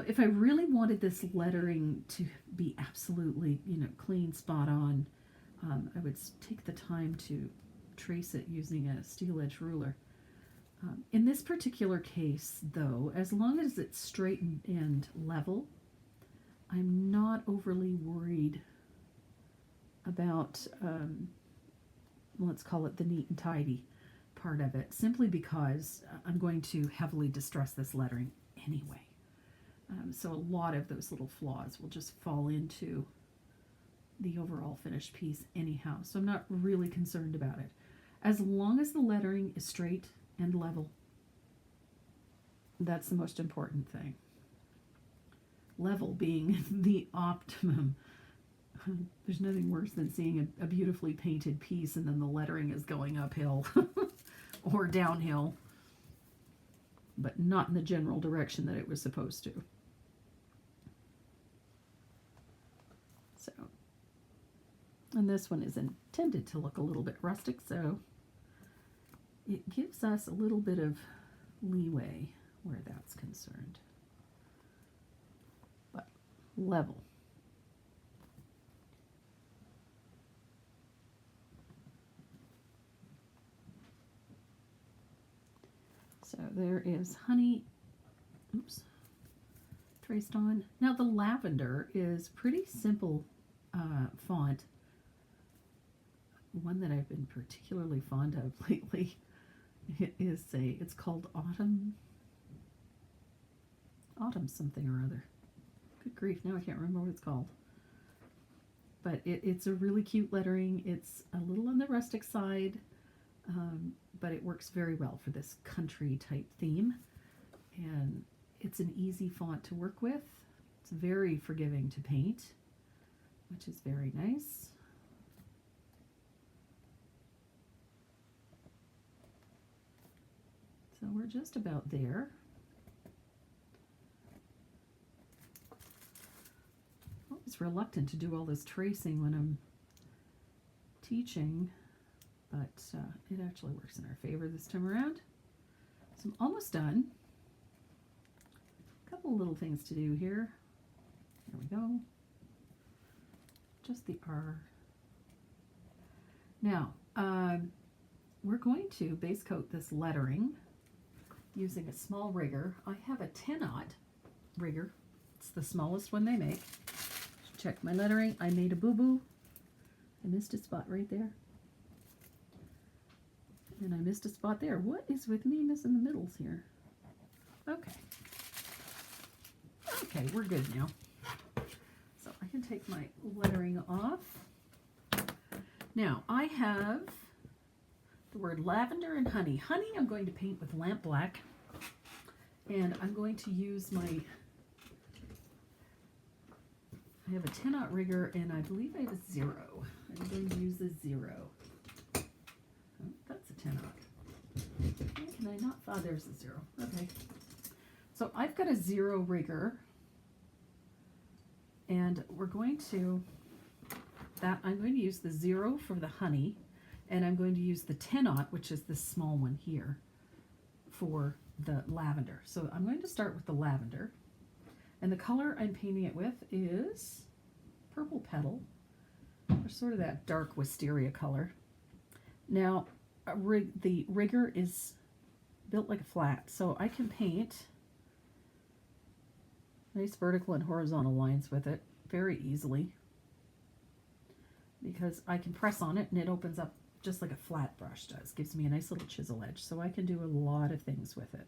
[SPEAKER 1] If I really wanted this lettering to be absolutely, clean, spot on, I would take the time to trace it using a steel edge ruler. In this particular case, though, as long as it's straight and level, I'm not overly worried about, let's call it the neat and tidy part of it, simply because I'm going to heavily distress this lettering anyway. So a lot of those little flaws will just fall into the overall finished piece anyhow. So I'm not really concerned about it. As long as the lettering is straight and level, that's the most important thing. Level being the optimum. There's nothing worse than seeing a beautifully painted piece and then the lettering is going uphill or downhill, but not in the general direction that it was supposed to. So, and this one is intended to look a little bit rustic, so it gives us a little bit of leeway where that's concerned. Level. So there is honey oops, traced on. Now the Lavender is pretty simple font. One that I've been particularly fond of lately it's called Autumn something or other. Good grief, now I can't remember what it's called. But it's a really cute lettering. It's a little on the rustic side, but it works very well for this country type theme. And it's an easy font to work with. It's very forgiving to paint, which is very nice. So we're just about there. I'm always reluctant to do all this tracing when I'm teaching, but it actually works in our favor this time around. So I'm almost done. A couple little things to do here. There we go. Just the R. Now, we're going to base coat this lettering using a small rigger. I have a 10-aught rigger. It's the smallest one they make. Check my lettering. I made a boo-boo. I missed a spot right there. And I missed a spot there. What is with me missing the middles here? Okay. Okay, we're good now. So I can take my lettering off. Now, I have the word lavender and honey. Honey I'm going to paint with lamp black. And I'm going to use my, I have a 10-aught rigger, and I believe I have a 0. I'm going to use a 0. Oh, that's a 10-aught. Can I not? Oh, there's a 0. Okay. So I've got a 0 rigger, and we're going to, I'm going to use the 0 for the honey, and I'm going to use the 10-aught, which is this small one here, for the lavender. So I'm going to start with the lavender, and the color I'm painting it with is Purple Petal, or sort of that dark wisteria color. Now, the rigger is built like a flat, so I can paint nice vertical and horizontal lines with it very easily, because I can press on it and it opens up just like a flat brush does. Gives me a nice little chisel edge, so I can do a lot of things with it.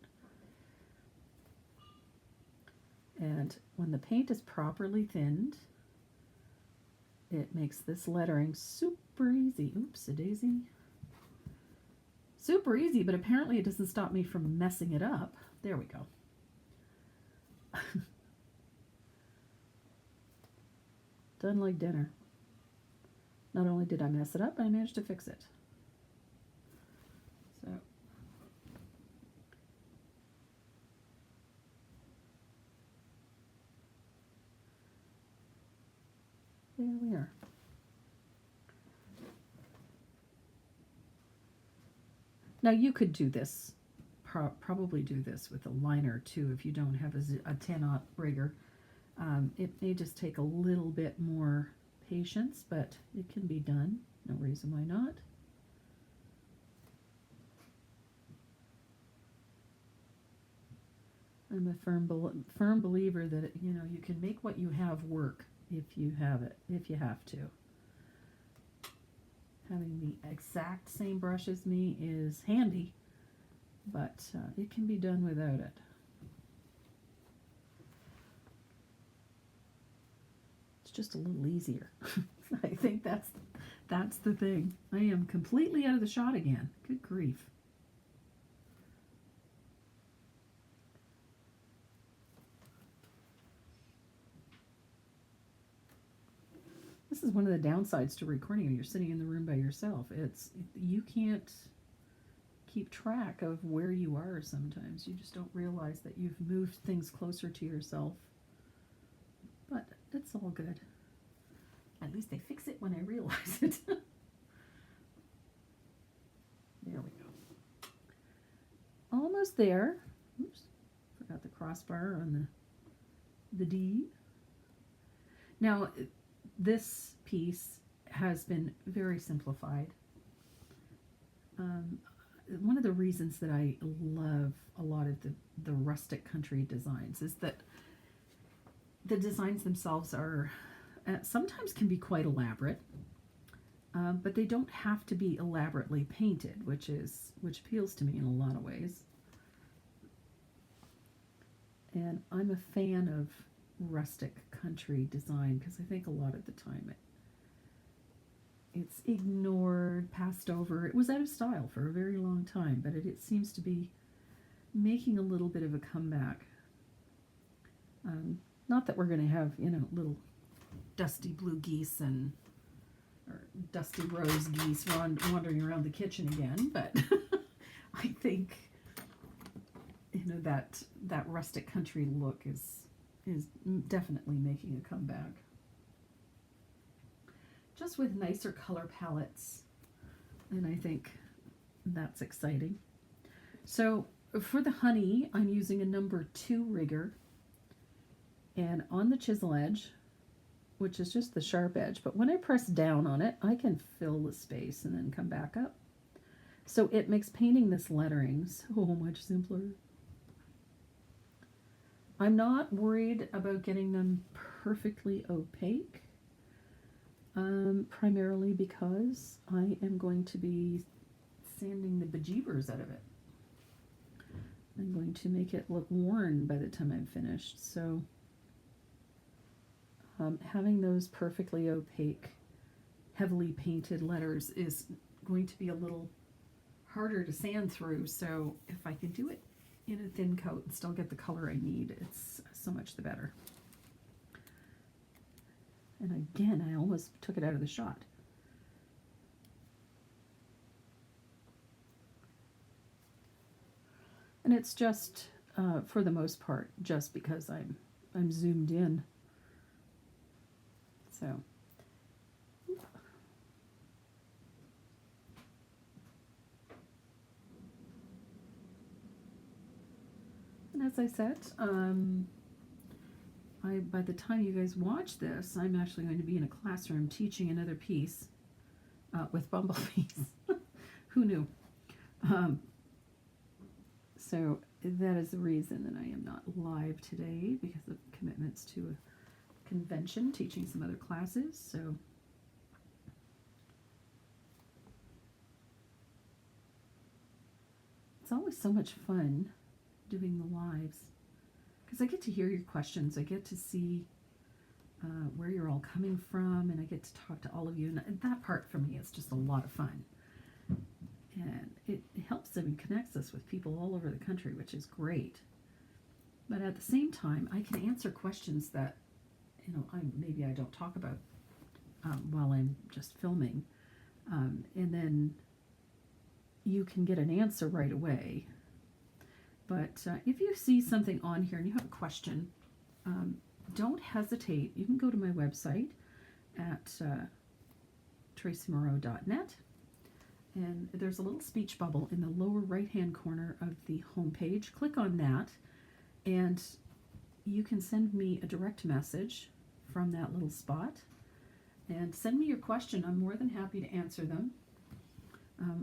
[SPEAKER 1] And when the paint is properly thinned, it makes this lettering super easy. Oops, a daisy. Super easy, but apparently it doesn't stop me from messing it up. There we go. Done like dinner. Not only did I mess it up, but I managed to fix it. So, there we are. Now you could do this, probably do this with a liner too if you don't have a 10-aught rigger. It may just take a little bit more patience, but it can be done. No reason why not. I'm a firm believer that you can make what you have work if you have to. Having the exact same brush as me is handy, but it can be done without it. It's just a little easier. I think that's the thing. I am completely out of the shot again. Good grief. This is one of the downsides to recording when you're sitting in the room by yourself. You can't keep track of where you are sometimes. You just don't realize that you've moved things closer to yourself. But it's all good. At least I fix it when I realize it. There we go. Almost there. Oops, forgot the crossbar on the D. Now, this piece has been very simplified. one of the reasons that I love a lot of the rustic country designs is that the designs themselves are sometimes can be quite elaborate, but they don't have to be elaborately painted, which appeals to me in a lot of ways. And I'm a fan of rustic country design because I think a lot of the time it's ignored, passed over. It was out of style for a very long time, but it seems to be making a little bit of a comeback. Not that we're going to have, little dusty blue geese or dusty rose geese wandering around the kitchen again, but I think that rustic country look is definitely making a comeback. Just with nicer color palettes, and I think that's exciting. So for the honey, I'm using a number 2 rigger, and on the chisel edge, which is just the sharp edge, but when I press down on it, I can fill the space and then come back up. So it makes painting this lettering so much simpler. I'm not worried about getting them perfectly opaque, primarily because I am going to be sanding the bejeebers out of it. I'm going to make it look worn by the time I'm finished. So having those perfectly opaque, heavily painted letters is going to be a little harder to sand through. So if I can do it in a thin coat and still get the color I need, it's so much the better. And again, I almost took it out of the shot. And it's just, for the most part, just because I'm zoomed in. So. And as I said, by the time you guys watch this, I'm actually going to be in a classroom teaching another piece with bumblebees. Who knew? So that is the reason that I am not live today, because of commitments to a convention, teaching some other classes. So it's always so much fun doing the lives, because I get to hear your questions. I get to see where you're all coming from, and I get to talk to all of you. And that part for me is just a lot of fun. And it helps and connects us with people all over the country, which is great. But at the same time, I can answer questions that, maybe I don't talk about while I'm just filming. And then you can get an answer right away. But if you see something on here and you have a question, don't hesitate. You can go to my website at tracymoreau.net, and there's a little speech bubble in the lower right-hand corner of the home page. Click on that, and you can send me a direct message from that little spot, and send me your question. I'm more than happy to answer them.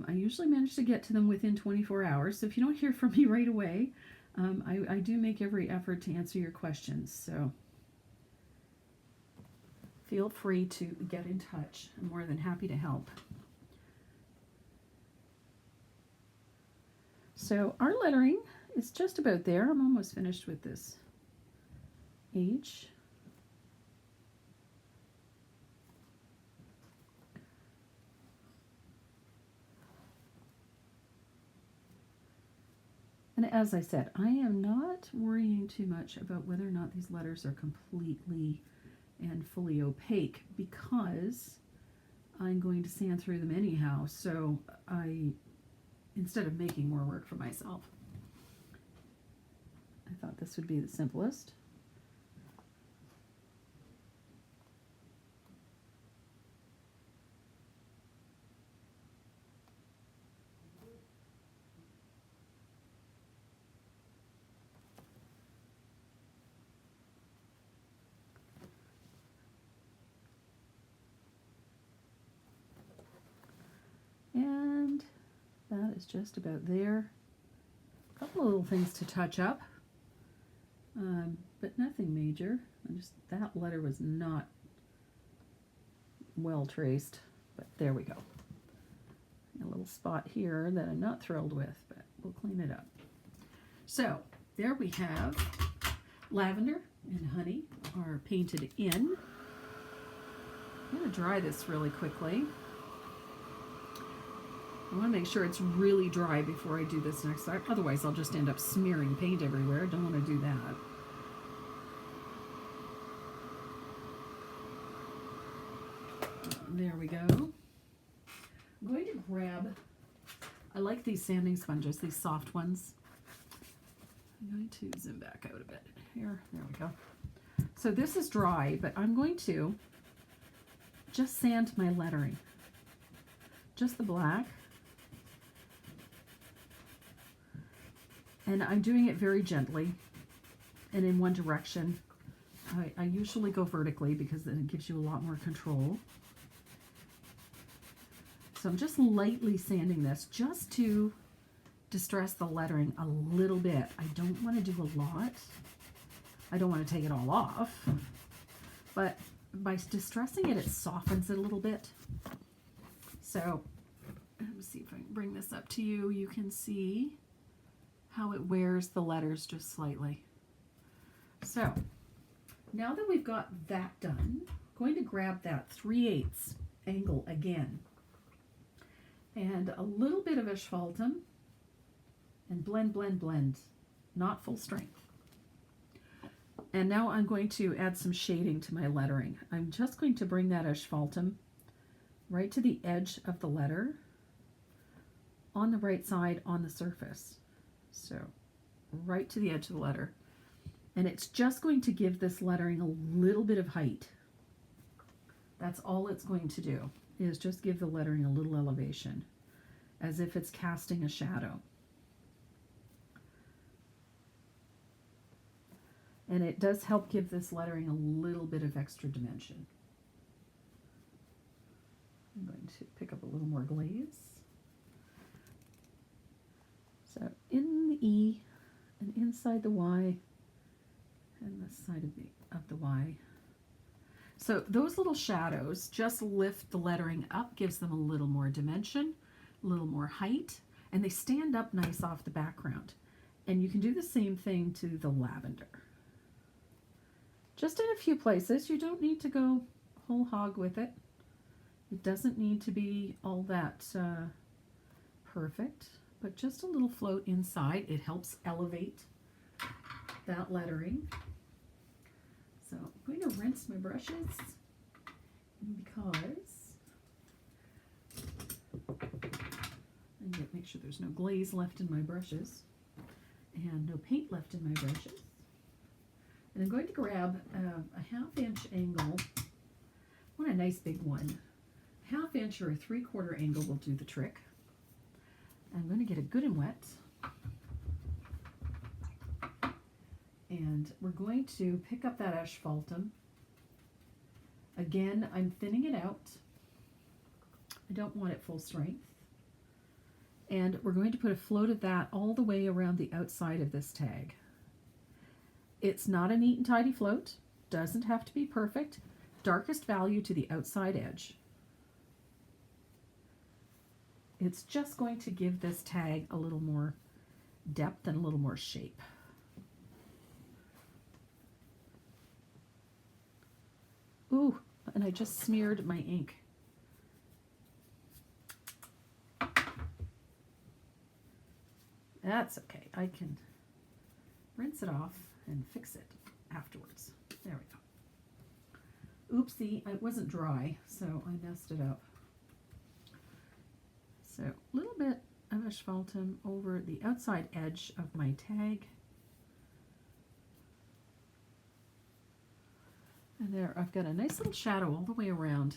[SPEAKER 1] I usually manage to get to them within 24 hours, so if you don't hear from me right away, I do make every effort to answer your questions, so feel free to get in touch. I'm more than happy to help. So our lettering is just about there. I'm almost finished with this H. And as I said, I am not worrying too much about whether or not these letters are completely and fully opaque, because I'm going to sand through them anyhow. So instead of making more work for myself, I thought this would be the simplest. And that is just about there. A couple of little things to touch up, but nothing major. That letter was not well traced, but there we go. A little spot here that I'm not thrilled with, but we'll clean it up. So there we have lavender and honey are painted in. I'm going to dry this really quickly. I want to make sure it's really dry before I do this next time. Otherwise, I'll just end up smearing paint everywhere. I don't want to do that. There we go. I'm going to grab, I like these sanding sponges, these soft ones. I'm going to zoom back out a bit here. There we go. So this is dry, but I'm going to just sand my lettering. Just the black. And I'm doing it very gently and in one direction. I usually go vertically because then it gives you a lot more control. So I'm just lightly sanding this just to distress the lettering a little bit. I don't want to do a lot. I don't want to take it all off. But by distressing it, it softens it a little bit. So let me see if I can bring this up to you. You can see how it wears the letters just slightly. So now that we've got that done, I'm going to grab that 3/8 angle again and a little bit of asphaltum and blend, blend, blend, not full strength. And now I'm going to add some shading to my lettering. I'm just going to bring that asphaltum right to the edge of the letter on the right side on the surface. So right to the edge of the letter. And it's just going to give this lettering a little bit of height. That's all it's going to do, is just give the lettering a little elevation, as if it's casting a shadow. And it does help give this lettering a little bit of extra dimension. I'm going to pick up a little more glaze. So in the E and inside the Y and the side of the Y. So those little shadows just lift the lettering up, gives them a little more dimension, a little more height, and they stand up nice off the background. And you can do the same thing to the lavender. Just in a few places. You don't need to go whole hog with it. It doesn't need to be all that perfect, but just a little float inside. It helps elevate that lettering. So I'm going to rinse my brushes because I need to make sure there's no glaze left in my brushes and no paint left in my brushes. And I'm going to grab a 1/2 inch angle. I want a nice big one. 1/2 inch or a 3/4 angle will do the trick. I'm going to get it good and wet. And we're going to pick up that asphaltum. Again, I'm thinning it out. I don't want it full strength. And we're going to put a float of that all the way around the outside of this tag. It's not a neat and tidy float. Doesn't have to be perfect. Darkest value to the outside edge. It's just going to give this tag a little more depth and a little more shape. Ooh, and I just smeared my ink. That's okay. I can rinse it off and fix it afterwards. There we go. Oopsie, it wasn't dry, so I messed it up. So a little bit of asphaltum over the outside edge of my tag. And there, I've got a nice little shadow all the way around.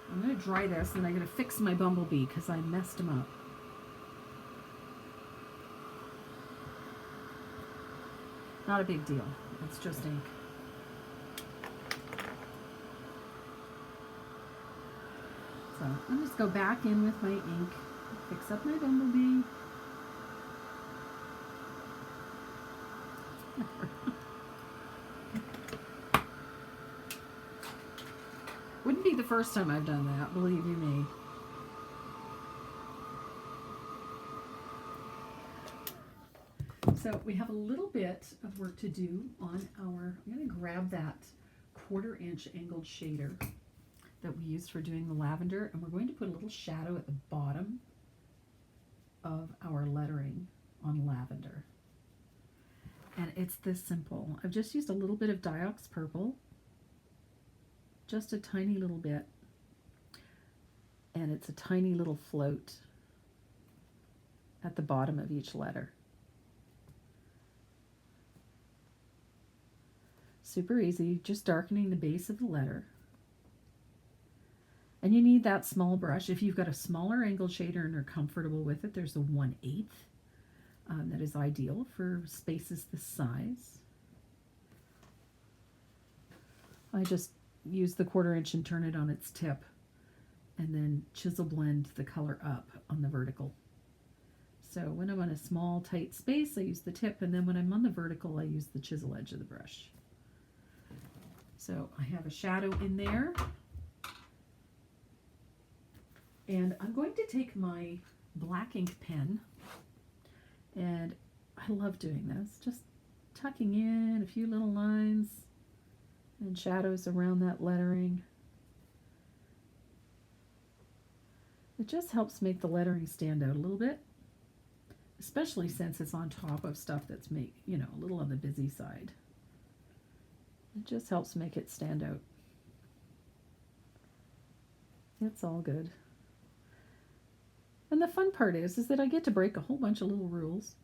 [SPEAKER 1] I'm going to dry this and I'm going to fix my bumblebee because I messed him up. Not a big deal. It's just ink. So I'll just go back in with my ink Fix up my bumblebee. Wouldn't be the first time I've done that, believe you me. So we have a little bit of work to do on our, I'm going to grab that 1/4 inch angled shader that we used for doing the lavender, and we're going to put a little shadow at the bottom of our lettering on lavender. And it's this simple. I've just used a little bit of Diox purple, just a tiny little bit, and it's a tiny little float at the bottom of each letter. Super easy, just darkening the base of the letter. And you need that small brush. If you've got a smaller angled shader and are comfortable with it, there's a 1/8 that is ideal for spaces this size. I just use the 1/4 inch and turn it on its tip, and then chisel blend the color up on the vertical. So when I'm on a small tight space, I use the tip, and then when I'm on the vertical, I use the chisel edge of the brush. So I have a shadow in there. And I'm going to take my black ink pen, and I love doing this, just tucking in a few little lines and shadows around that lettering. It just helps make the lettering stand out a little bit, especially since it's on top of stuff that's a little on the busy side. It just helps make it stand out. It's all good. And the fun part is that I get to break a whole bunch of little rules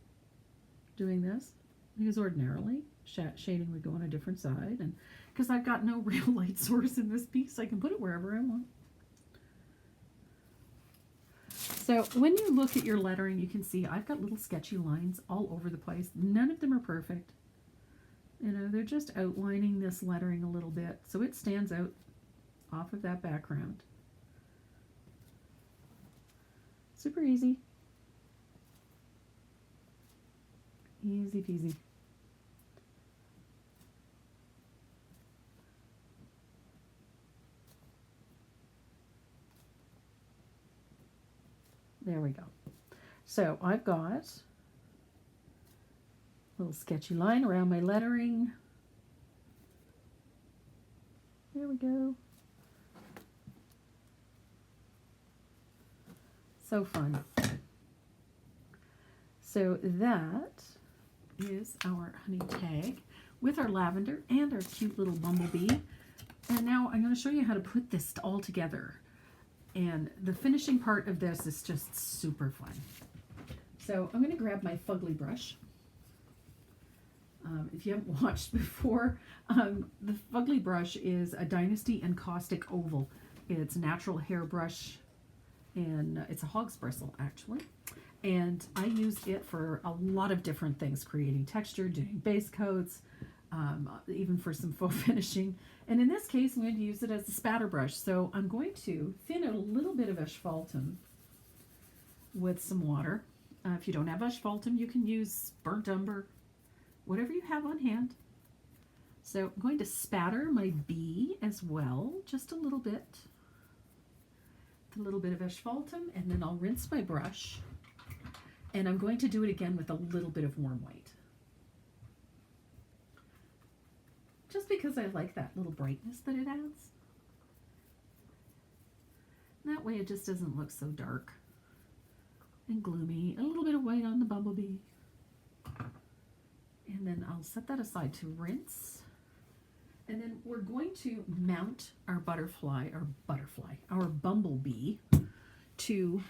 [SPEAKER 1] doing this, because ordinarily shading would go on a different side, and because I've got no real light source in this piece, I can put it wherever I want. So when you look at your lettering, you can see I've got little sketchy lines all over the place. None of them are perfect. They're just outlining this lettering a little bit so it stands out off of that background. Super easy. Easy peasy. There we go. So I've got a little sketchy line around my lettering. There we go. So fun. So that is our honey tag with our lavender and our cute little bumblebee. And now I'm going to show you how to put this all together. And the finishing part of this is just super fun. So I'm going to grab my fugly brush. If you haven't watched before, the fugly brush is a Dynasty Encaustic Oval. It's a natural hairbrush, and it's a hog's bristle actually. And I use it for a lot of different things, creating texture, doing base coats, even for some faux finishing. And in this case, I'm going to use it as a spatter brush. So I'm going to thin out a little bit of asphaltum with some water. If you don't have asphaltum, you can use burnt umber, whatever you have on hand. So I'm going to spatter my bee as well, just a little bit. A little bit of asphaltum, and then I'll rinse my brush. And I'm going to do it again with a little bit of warm white. Just because I like that little brightness that it adds. That way it just doesn't look so dark and gloomy. A little bit of white on the bumblebee. And then I'll set that aside to rinse. And then we're going to mount our our bumblebee to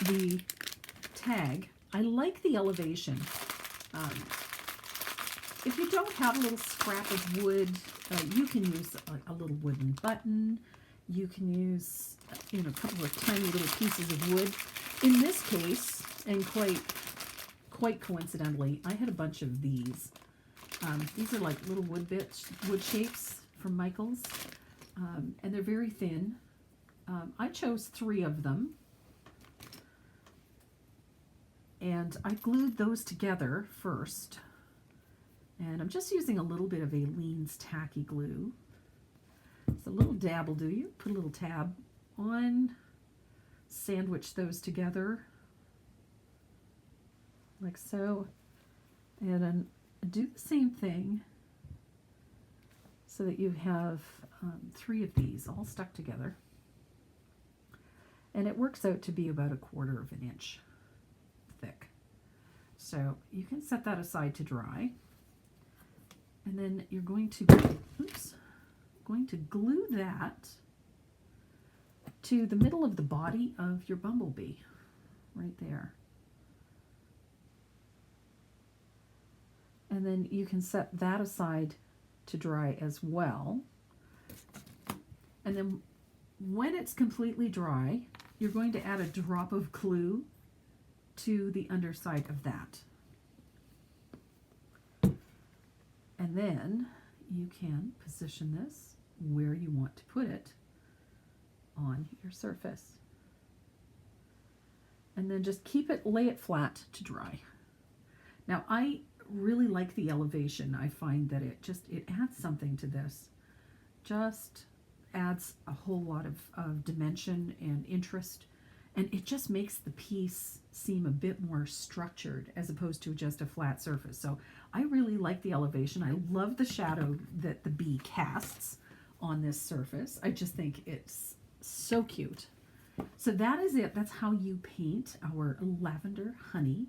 [SPEAKER 1] the tag. I like the elevation. If you don't have a little scrap of wood, you can use a little wooden button. You can use a couple of tiny little pieces of wood. In this case, and quite coincidentally, I had a bunch of these. These are like little wood shapes from Michael's, and they're very thin. I chose 3 of them, And I glued those together first. And I'm just using a little bit of Aleene's tacky glue. So a little dab will do you. Put a little tab on, sandwich those together like so, and then do the same thing so that you have 3 of these all stuck together. And it works out to be about 1/4 of an inch thick. So you can set that aside to dry. And then you're going to, glue that to the middle of the body of your bumblebee, right there. And then you can set that aside to dry as well. And then when it's completely dry, you're going to add a drop of glue to the underside of that. And then you can position this where you want to put it on your surface. And then just lay it flat to dry. Now I really like the elevation. I find that it adds something to this. Just adds a whole lot of dimension and interest, and it just makes the piece seem a bit more structured as opposed to just a flat surface. So I really like the elevation. I love the shadow that the bee casts on this surface. I just think it's so cute. So that is it. That's how you paint our lavender honey.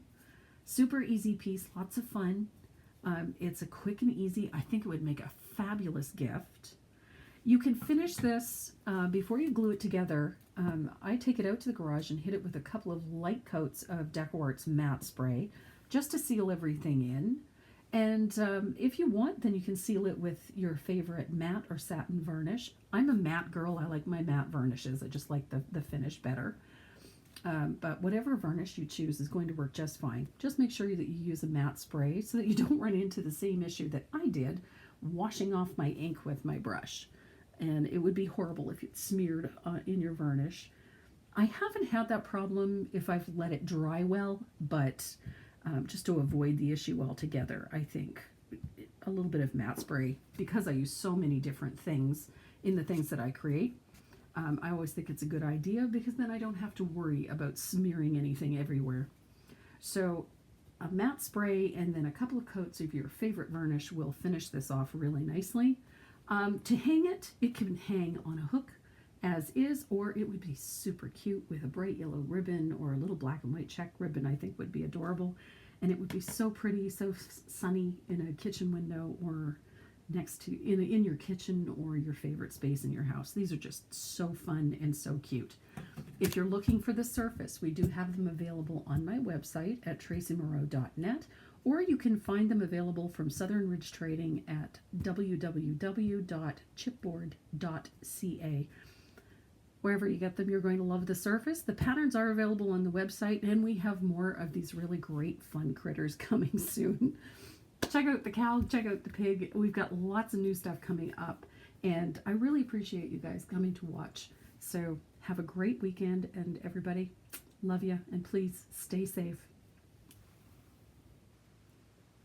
[SPEAKER 1] Super easy piece, lots of fun. It's a quick and easy. I think it would make a fabulous gift. You can finish this before you glue it together. I take it out to the garage and hit it with a couple of light coats of DecoArt's matte spray just to seal everything in. And if you want, then you can seal it with your favorite matte or satin varnish. I'm a matte girl. I like my matte varnishes. I just like the finish better. But whatever varnish you choose is going to work just fine. Just make sure that you use a matte spray so that you don't run into the same issue that I did washing off my ink with my brush. And it would be horrible if it smeared in your varnish. I haven't had that problem if I've let it dry well, but just to avoid the issue altogether, I think a little bit of matte spray, because I use so many different things in the things that I create, I always think it's a good idea because then I don't have to worry about smearing anything everywhere. So a matte spray and then a couple of coats of your favorite varnish will finish this off really nicely. To hang it, it can hang on a hook as is, or it would be super cute with a bright yellow ribbon or a little black and white check ribbon. I think would be adorable, and it would be so pretty, so sunny in a kitchen window or next to in your kitchen or your favorite space in your house. These are just so fun and so cute. If you're looking for the surface, we do have them available on my website at tracymoreau.net, or you can find them available from Southern Ridge Trading at www.chipboard.ca. Wherever you get them, you're going to love the surface. The patterns are available on the website, and we have more of these really great fun critters coming soon. Check out the cow, check out the pig. We've got lots of new stuff coming up, and I really appreciate you guys coming to watch. So have a great weekend, and everybody, love you, and please stay safe.